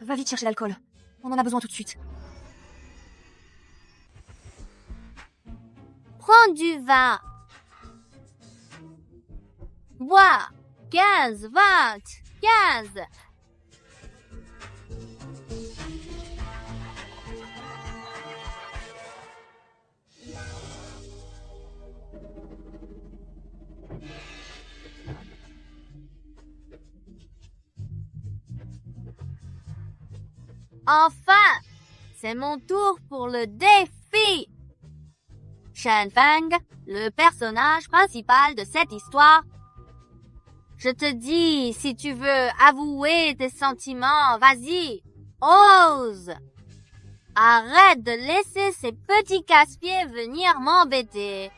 Va vite chercher l'alcool. On en a besoin tout de suite. Prends du vin. Bois. 15, 20, 15. Enfin, c'est mon tour pour le défi. Shen Feng, le personnage principal de cette histoire. Je te dis, si tu veux avouer tes sentiments, vas-y, ose. Arrête de laisser ces petits casse-pieds venir m'embêter.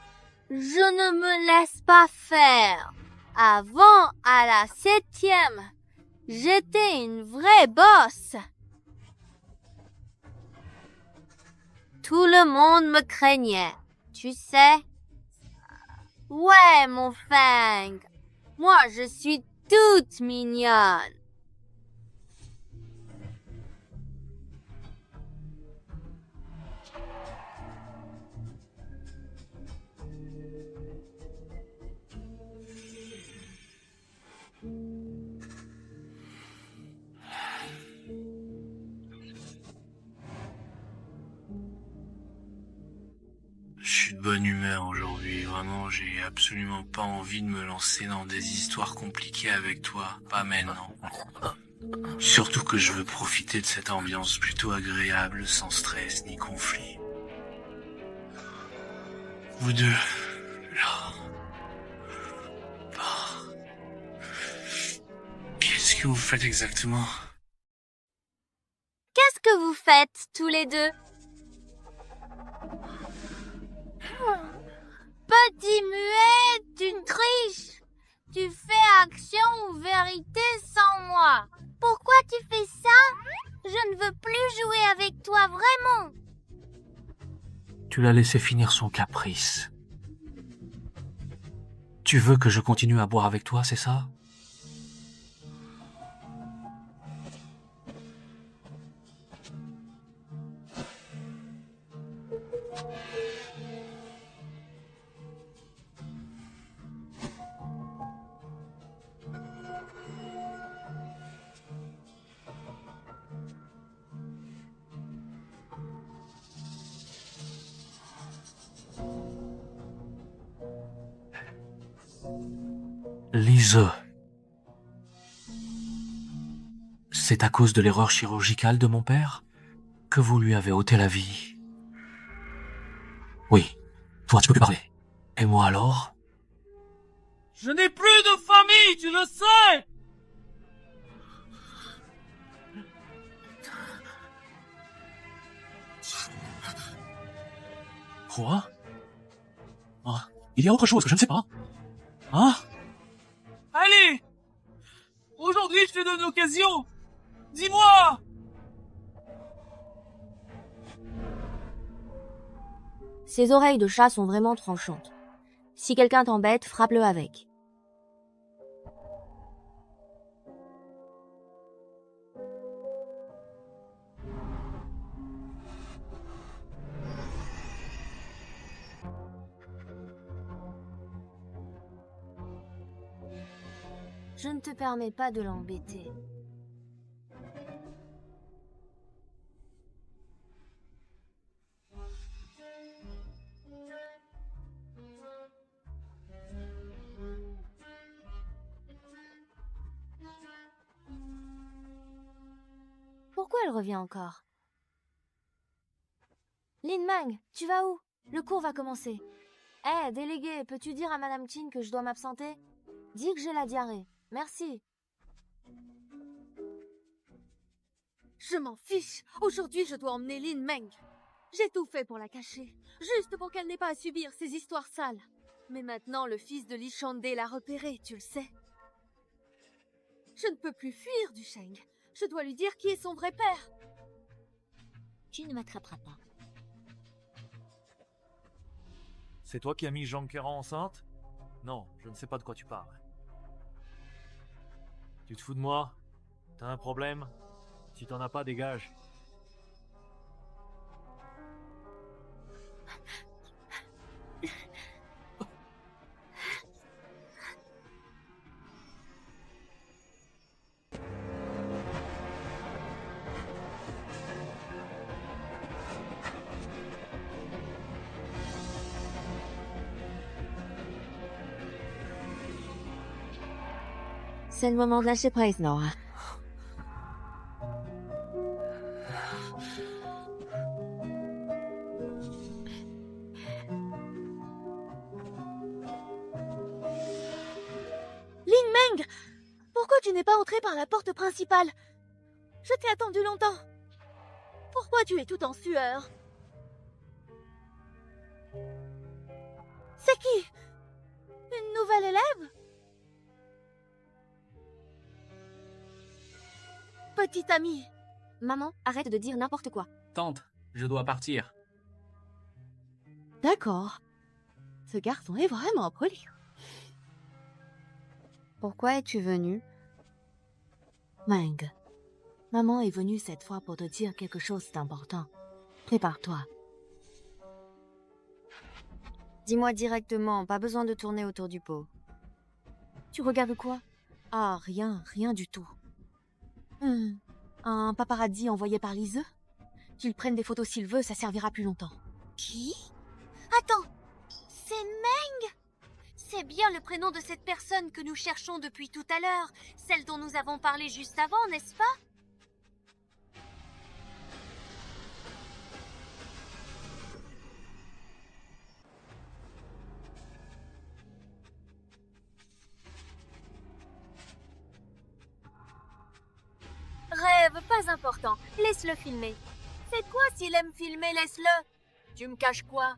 Je ne me laisse pas faire. Avant, à la 7e, j'étais une vraie bosse. Tout le monde me craignait, tu sais. Ouais, mon Feng. Moi, je suis toute mignonne. Je suis de bonne humeur aujourd'hui, vraiment j'ai absolument pas envie de me lancer dans des histoires compliquées avec toi, pas maintenant. Surtout que je veux profiter de cette ambiance plutôt agréable, sans stress ni conflit. Vous deux, là. Oh. Qu'est-ce que vous faites exactement? Qu'est-ce que vous faites, tous les deux? Petit muet, tu triches. Tu fais action ou vérité sans moi. Pourquoi tu fais ça? Je ne veux plus jouer avec toi, vraiment. Tu l'as laissé finir son caprice. Tu veux que je continue à boire avec toi, c'est ça? Lise. C'est à cause de l'erreur chirurgicale de mon père que vous lui avez ôté la vie. Oui, toi tu peux plus parler. Et moi alors? Je n'ai plus de famille, tu le sais! Quoi? Ah, il y a autre chose que je ne sais pas. Hein? Allez! Aujourd'hui, je te donne l'occasion! Dis-moi! Ses oreilles de chat sont vraiment tranchantes. Si quelqu'un t'embête, frappe-le avec. Je ne te permets pas de l'embêter. Pourquoi elle revient encore? Lin Meng, tu vas où? Le cours va commencer. Eh, délégué, peux-tu dire à Madame Qin que je dois m'absenter? Dis que j'ai la diarrhée. Merci. Je m'en fiche. Aujourd'hui, je dois emmener Lin Meng. J'ai tout fait pour la cacher, juste pour qu'elle n'ait pas à subir ces histoires sales. Mais maintenant, le fils de Li Shandé l'a repéré, tu le sais. Je ne peux plus fuir du Sheng. Je dois lui dire qui est son vrai père. Tu ne m'attraperas pas. C'est toi qui as mis Jean Kéran enceinte? Non, je ne sais pas de quoi tu parles. Tu te fous de moi? T'as un problème? Si t'en as pas, dégage. C'est le moment de lâcher prise, Nora. Lin Meng! Pourquoi tu n'es pas entré par la porte principale? Je t'ai attendu longtemps. Pourquoi tu es tout en sueur? C'est qui? Une nouvelle élève? Petite amie. Maman, arrête de dire n'importe quoi. Tante, je dois partir. D'accord. Ce garçon est vraiment poli. Pourquoi es-tu venue? Meng, maman est venue cette fois pour te dire quelque chose d'important. Prépare-toi. Dis-moi directement, pas besoin de tourner autour du pot. Tu regardes quoi? Ah, rien du tout. Un paparazzi envoyé par Lise? Qu'il prenne des photos s'il veut, ça servira plus longtemps. Qui? Attends, c'est Meng? C'est bien le prénom de cette personne que nous cherchons depuis tout à l'heure, celle dont nous avons parlé juste avant, n'est-ce pas? pas important. Laisse-le filmer. C'est quoi s'il aime filmer, laisse-le. Tu me caches quoi?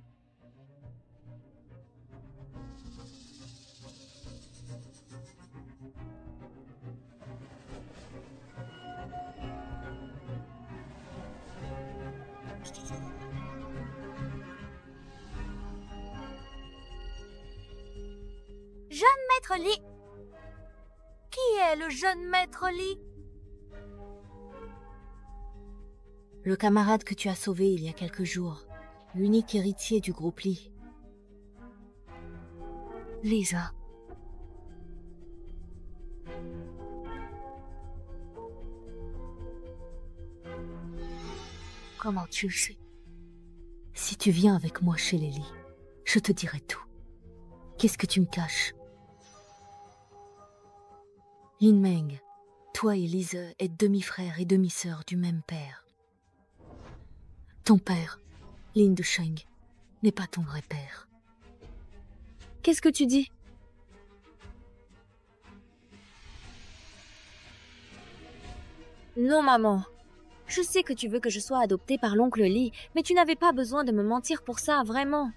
Jeune maître Lee. Qui est le jeune maître Lee? Le camarade que tu as sauvé il y a quelques jours. L'unique héritier du groupe Lee. Lisa. Comment tu le sais? Si tu viens avec moi chez les Lee, je te dirai tout. Qu'est-ce que tu me caches? Lin Meng, toi et Lise êtes demi-frères et demi-sœurs du même père. Ton père, Lin Dusheng, n'est pas ton vrai père. Qu'est-ce que tu dis? Non, maman. Je sais que tu veux que je sois adoptée par l'oncle Lee, mais tu n'avais pas besoin de me mentir pour ça, vraiment.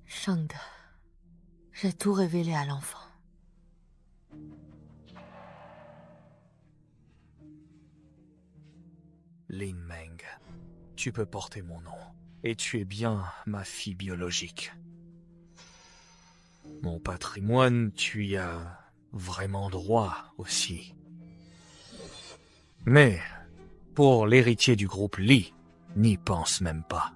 Shangde, j'ai tout révélé à l'enfant. Lin Meng, tu peux porter mon nom, et tu es bien ma fille biologique. Mon patrimoine, tu y as vraiment droit aussi. Mais, pour l'héritier du groupe Lee, n'y pense même pas.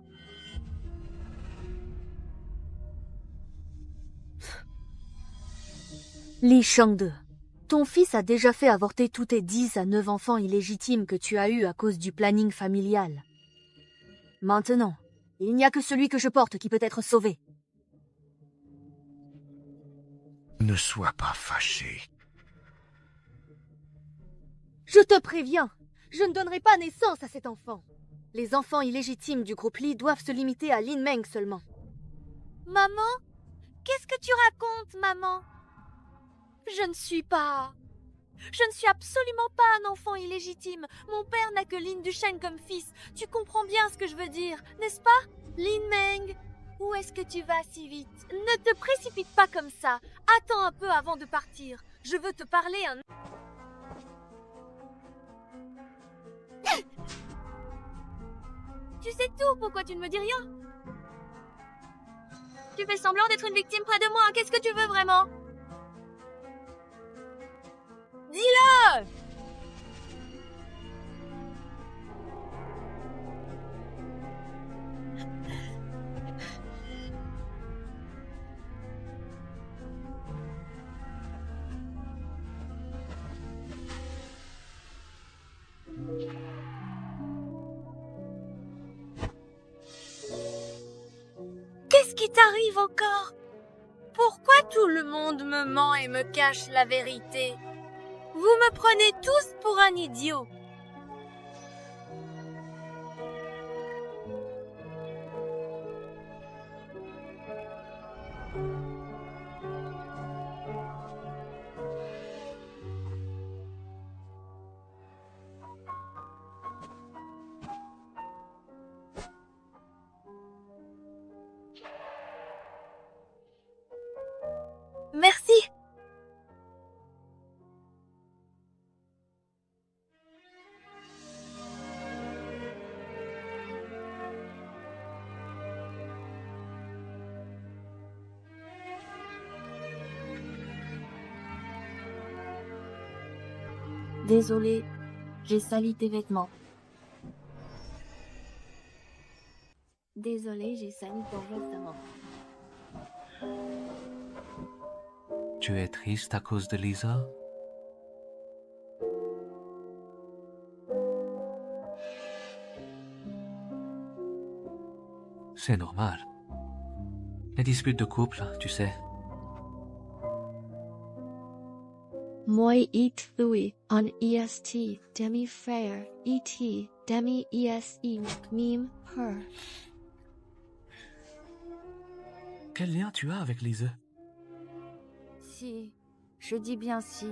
Li Shangde, ton fils a déjà fait avorter tous tes 10 à 9 enfants illégitimes que tu as eus à cause du planning familial. Maintenant, il n'y a que celui que je porte qui peut être sauvé. Ne sois pas fâché. Je te préviens, je ne donnerai pas naissance à cet enfant. Les enfants illégitimes du groupe Lee doivent se limiter à Lin Meng seulement. Maman? Qu'est-ce que tu racontes, maman? Je ne suis absolument pas un enfant illégitime. Mon père n'a que Lin Dusheng comme fils. Tu comprends bien ce que je veux dire, n'est-ce pas? Lin Meng, où est-ce que tu vas si vite? Ne te précipite pas comme ça. Attends un peu avant de partir. Je veux te parler un... Tu sais tout, pourquoi tu ne me dis rien? Tu fais semblant d'être une victime près de moi. Qu'est-ce que tu veux vraiment? Dis-le! Qu'est-ce qui t'arrive encore? Pourquoi tout le monde me ment et me cache la vérité? Vous me prenez tous pour un idiot. Merci. Désolée, j'ai sali tes vêtements. Désolée, j'ai sali ton vêtement. Tu es triste à cause de Lisa? C'est normal. Les disputes de couple, tu sais. Moi et Louis en EST demi-frère ET demi-ESE meme her. Quel lien tu as avec Lise? Si, je dis bien si.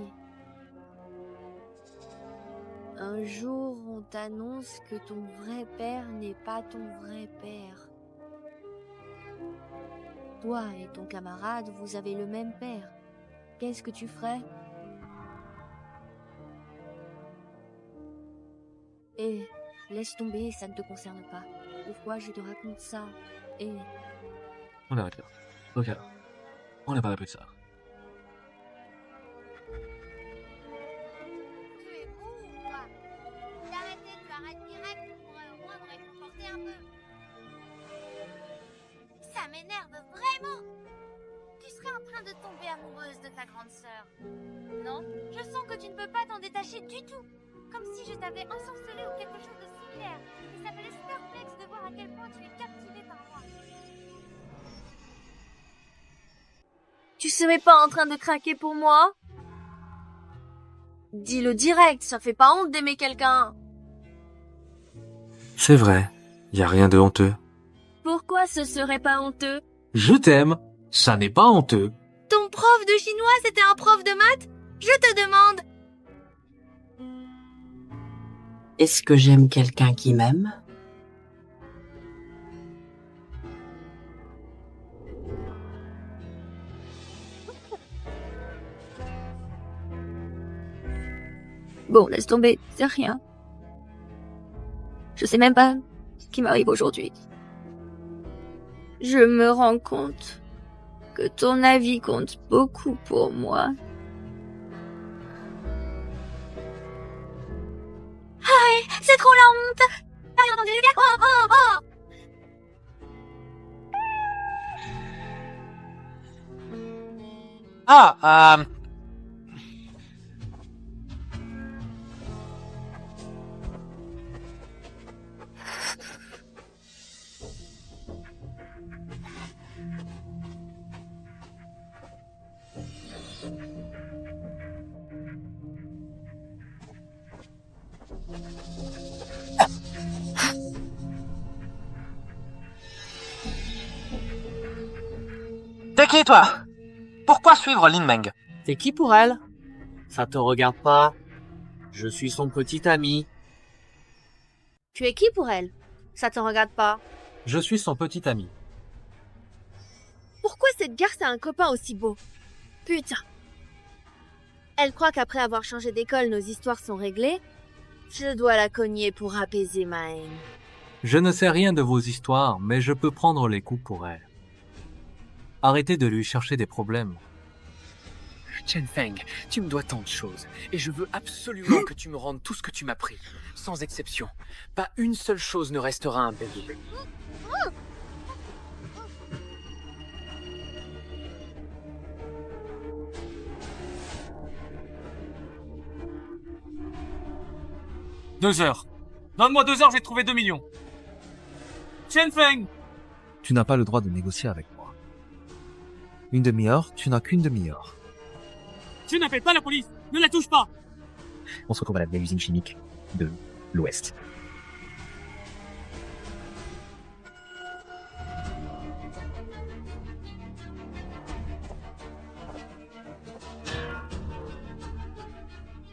Un jour, on t'annonce que ton vrai père n'est pas ton vrai père. Toi et ton camarade, vous avez le même père. Qu'est-ce que tu ferais? Et laisse tomber, ça ne te concerne pas. Pourquoi je te raconte ça? Et On arrête là. Ok. On n'a pas appris ça. Tu es fou ou quoi? D'arrêter, tu arrêtes direct pour au moins me réconforter un peu. Ça m'énerve vraiment. Tu serais en train de tomber amoureuse de ta grande sœur. Non, je sens que tu ne peux pas t'en détacher du tout. Comme si je t'avais ensorcelé ou quelque chose de similaire. Et ça me laisse perplexe de voir à quel point tu es captivé par moi. tu serais pas en train de craquer pour moi? Dis-le direct, ça fait pas honte d'aimer quelqu'un. C'est vrai, y a rien de honteux. Pourquoi ce serait pas honteux? Je t'aime, ça n'est pas honteux. Ton prof de chinois, c'était un prof de maths? Je te demande. Est-ce que j'aime quelqu'un qui m'aime? Bon, laisse tomber, c'est rien. Je sais même pas ce qui m'arrive aujourd'hui. Je me rends compte que ton avis compte beaucoup pour moi. Aïe, c'est trop la honte. T'as rien entendu? Oh, oh, oh. Ah, T'es qui, toi? Pourquoi suivre Lin Meng? T'es qui pour elle? Ça te regarde pas. Je suis son petit ami. Tu es qui pour elle? Ça te regarde pas. Je suis son petit ami. Pourquoi cette garce a un copain aussi beau? Putain. Elle croit qu'après avoir changé d'école, nos histoires sont réglées. Je dois la cogner pour apaiser ma haine. Je ne sais rien de vos histoires, mais je peux prendre les coups pour elle. Arrêtez de lui chercher des problèmes. Chen Feng, tu me dois tant de choses, et je veux absolument que tu me rendes tout ce que tu m'as pris, sans exception. Pas une seule chose ne restera impayée. Deux heures. Donne-moi 2 heures, j'ai trouvé 2 millions. Chen Feng! Tu n'as pas le droit de négocier avec moi. Une demi-heure, tu n'as qu'une demi-heure. Tu n'appelles pas la police! Ne la touche pas! On se retrouve à la vieille usine chimique de l'Ouest.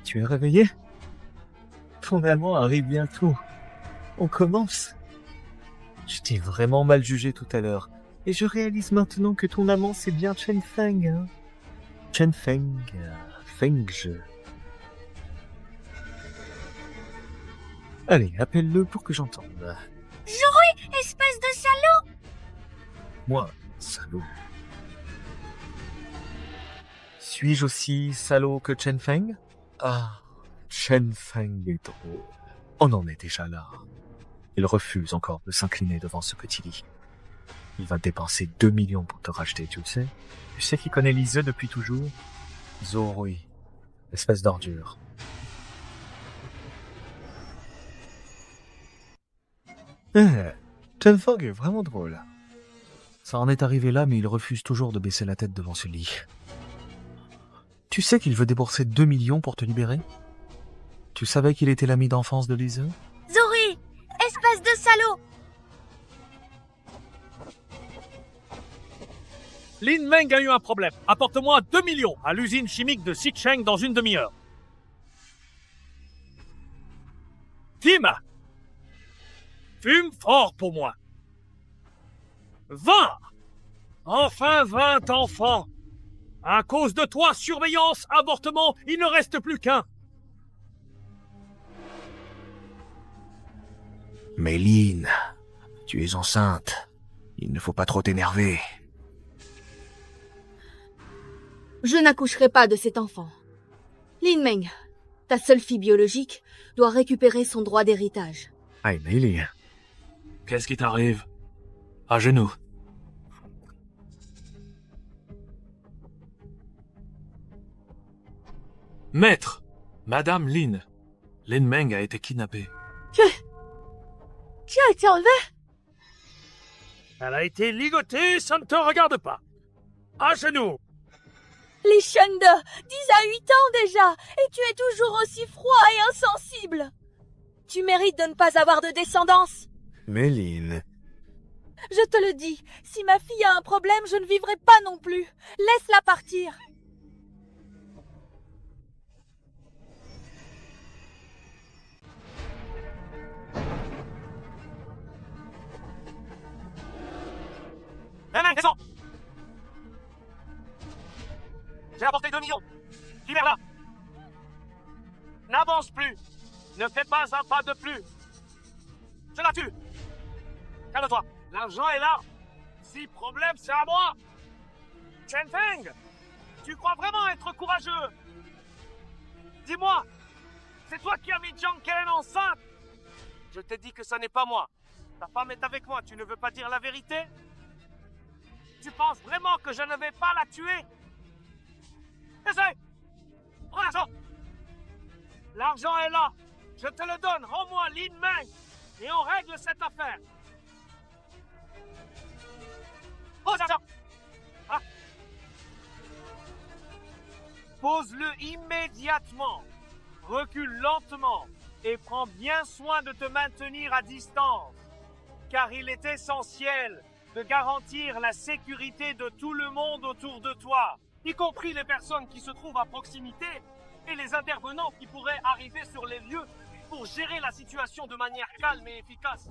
Tu es réveillé? Ton allemand arrive bientôt. On commence. Je t'ai vraiment mal jugé tout à l'heure. Et je réalise maintenant que ton amant c'est bien Chen Feng. Hein? Chen Feng, Feng-je. Allez, appelle-le pour que j'entende. Jory, espèce de salaud! Moi, salaud. Suis-je aussi salaud que Chen Feng? Ah, Chen Feng est drôle. On en est déjà là. Il refuse encore de s'incliner devant ce petit lit. Il va dépenser 2 millions pour te racheter, tu le sais? Tu sais qu'il connaît Lise depuis toujours? Zorui. Espèce d'ordure. Chen Feng est vraiment drôle. Ça en est arrivé là, mais il refuse toujours de baisser la tête devant ce lit. Tu sais qu'il veut débourser 2 millions pour te libérer? Tu savais qu'il était l'ami d'enfance de Lise? Zori, espèce de salaud! Lin Meng a eu un problème. Apporte-moi 2 millions à l'usine chimique de Xicheng dans une demi-heure. Tim, fume fort pour moi. 20! Enfin 20 enfants! À cause de toi, surveillance, avortement, il ne reste plus qu'un. Méline, tu es enceinte. Il ne faut pas trop t'énerver. Je n'accoucherai pas de cet enfant. Lin Meng, ta seule fille biologique, doit récupérer son droit d'héritage. Aïe, Mélie. Qu'est-ce qui t'arrive? À genoux. Maître, Madame Lin. Lin Meng a été kidnappée. Qui a été enlevé? Elle a été ligotée, ça ne te regarde pas. À genoux. Li Shengde, 10 à 8 ans déjà, et tu es toujours aussi froid et insensible. Tu mérites de ne pas avoir de descendance. Méline. Je te le dis, si ma fille a un problème, je ne vivrai pas non plus. Laisse-la partir. Descends. J'ai apporté 2 millions. Libère-la. N'avance plus. Ne fais pas un pas de plus. Je la tue. Calme-toi. L'argent est là. Si problème, c'est à moi. Chen Feng, tu crois vraiment être courageux? Dis-moi, c'est toi qui as mis Jiang Kellen enceinte? Je t'ai dit que ça n'est pas moi. Ta femme est avec moi. Tu ne veux pas dire la vérité? Tu penses vraiment que je ne vais pas la tuer? Essaye! Prends l'argent! L'argent est là! Je te le donne! Rends-moi Lin Meng! Et on règle cette affaire! Pose l'argent! Ah. Pose-le immédiatement! Recule lentement et prends bien soin de te maintenir à distance, car il est essentiel de garantir la sécurité de tout le monde autour de toi, y compris les personnes qui se trouvent à proximité et les intervenants qui pourraient arriver sur les lieux pour gérer la situation de manière calme et efficace.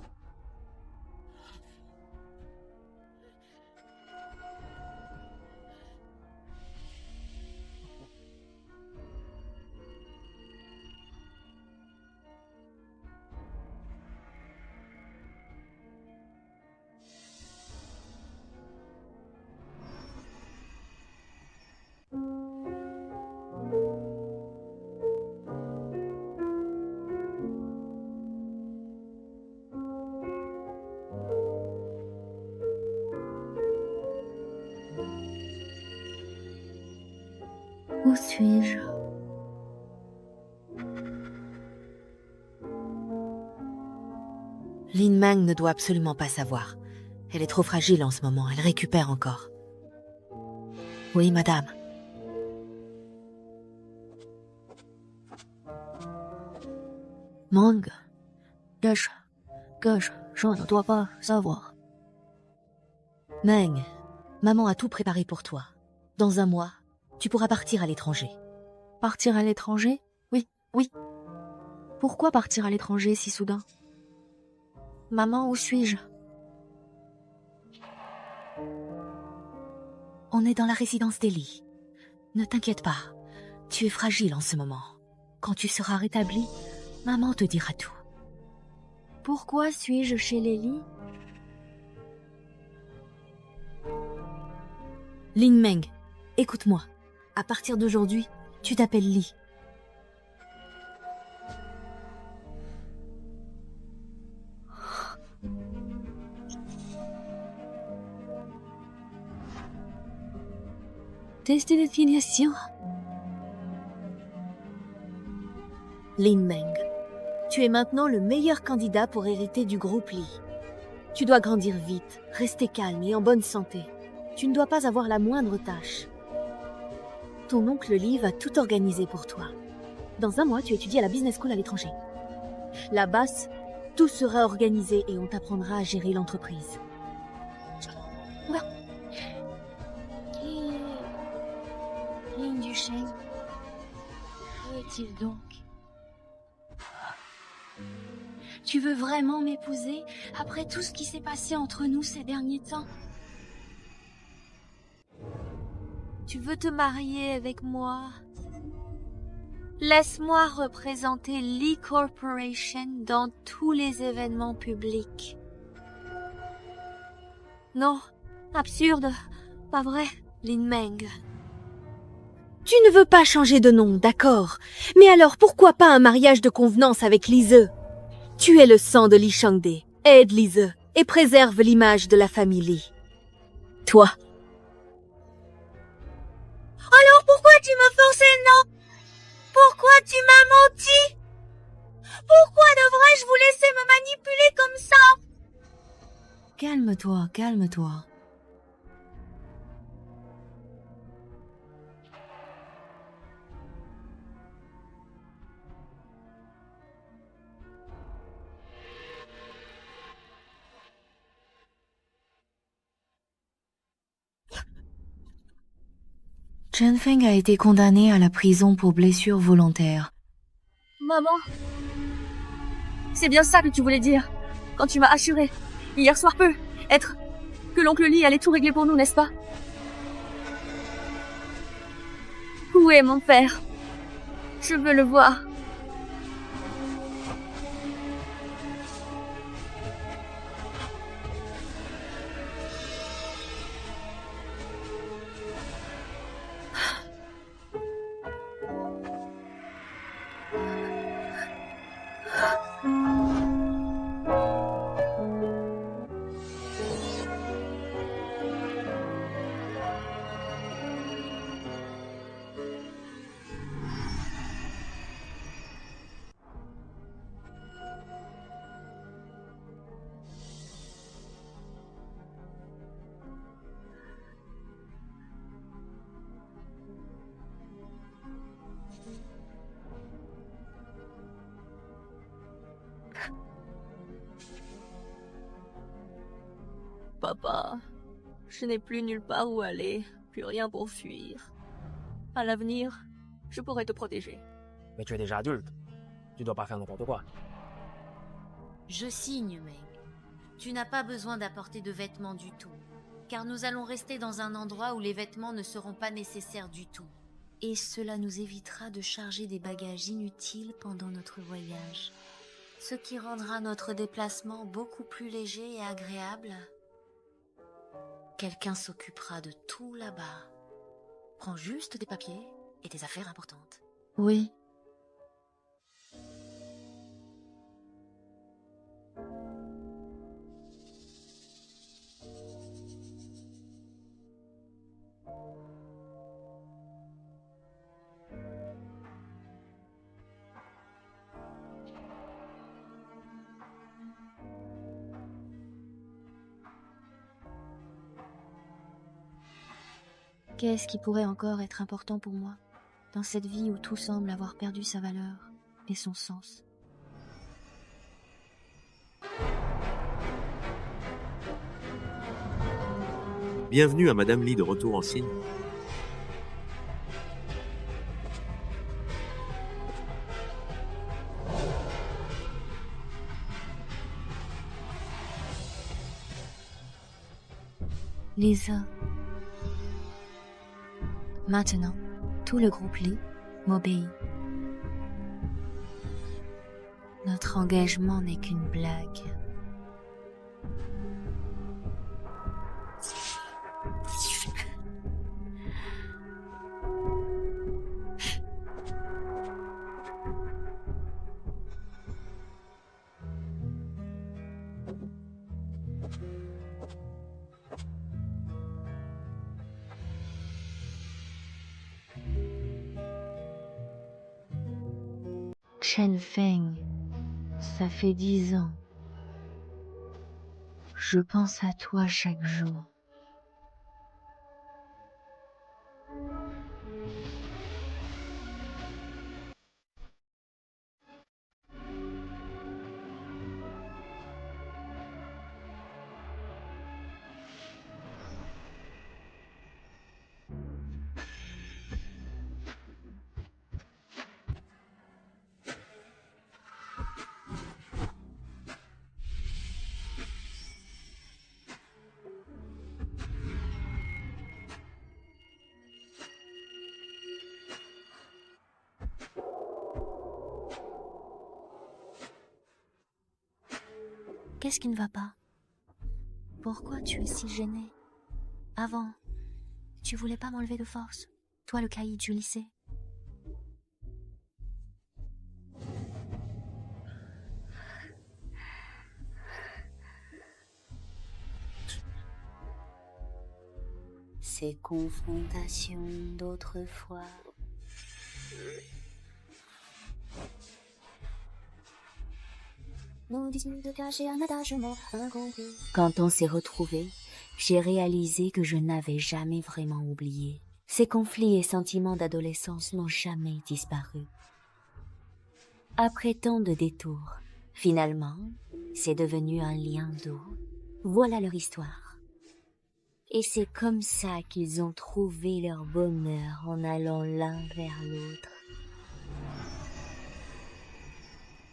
Où suis-je? Lin Meng ne doit absolument pas savoir. Elle est trop fragile en ce moment, elle récupère encore. Oui, madame. Meng, je ne dois pas savoir. Meng, maman a tout préparé pour toi. Dans un mois, tu pourras partir à l'étranger. Partir à l'étranger? Oui. Pourquoi partir à l'étranger si soudain? Maman, où suis-je? On est dans la résidence d'Eli. Ne t'inquiète pas, tu es fragile en ce moment. Quand tu seras rétablie, maman te dira tout. Pourquoi suis-je chez Lily? Lin Meng, écoute-moi. À partir d'aujourd'hui, tu t'appelles Li. Test de filiation. Lin Meng, tu es maintenant le meilleur candidat pour hériter du groupe Li. Tu dois grandir vite, rester calme et en bonne santé. Tu ne dois pas avoir la moindre tâche. Ton oncle Li va tout organiser pour toi. Dans un mois, tu étudies à la business school à l'étranger. Là-bas, tout sera organisé et on t'apprendra à gérer l'entreprise. Shane? Où est-il donc? Tu veux vraiment m'épouser après tout ce qui s'est passé entre nous ces derniers temps? Tu veux te marier avec moi? Laisse-moi représenter Lee Corporation dans tous les événements publics. Non, absurde, pas vrai, Lin Meng. Tu ne veux pas changer de nom, d'accord. Mais alors pourquoi pas un mariage de convenance avec Lise? Tu es le sang de Li Shangde. Aide Lise et préserve l'image de la famille Li. Toi. Alors pourquoi tu me forçais non? Pourquoi tu m'as menti? Pourquoi devrais-je vous laisser me manipuler comme ça? Calme-toi, calme-toi. Chen Feng a été condamné à la prison pour blessure volontaire. Maman, c'est bien ça que tu voulais dire quand tu m'as assuré, hier soir que l'oncle Lee allait tout régler pour nous, n'est-ce pas? Où est mon père? Je veux le voir. Papa, je n'ai plus nulle part où aller, plus rien pour fuir. À l'avenir, je pourrai te protéger. Mais tu es déjà adulte. Tu dois pas faire n'importe quoi. Je signe, Meng. Tu n'as pas besoin d'apporter de vêtements du tout, car nous allons rester dans un endroit où les vêtements ne seront pas nécessaires du tout. Et cela nous évitera de charger des bagages inutiles pendant notre voyage. Ce qui rendra notre déplacement beaucoup plus léger et agréable. Quelqu'un s'occupera de tout là-bas. Prends juste des papiers et des affaires importantes. Oui. Qu'est-ce qui pourrait encore être important pour moi, dans cette vie où tout semble avoir perdu sa valeur et son sens? Bienvenue à Madame Lee de retour en Chine. Lisa. Maintenant, tout le groupe Lee m'obéit. Notre engagement n'est qu'une blague. Chen Feng, ça fait 10 ans. Je pense à toi chaque jour. Qu'est-ce qui ne va pas? Pourquoi tu es si gêné? Avant, tu voulais pas m'enlever de force, toi le caïd du lycée. Ces confrontations d'autrefois. Nos disputes cachées un attachement incompris. Quand on s'est retrouvés, j'ai réalisé que je n'avais jamais vraiment oublié. Ces conflits et sentiments d'adolescence n'ont jamais disparu. Après tant de détours, finalement, c'est devenu un lien doux. Voilà leur histoire. Et c'est comme ça qu'ils ont trouvé leur bonheur en allant l'un vers l'autre.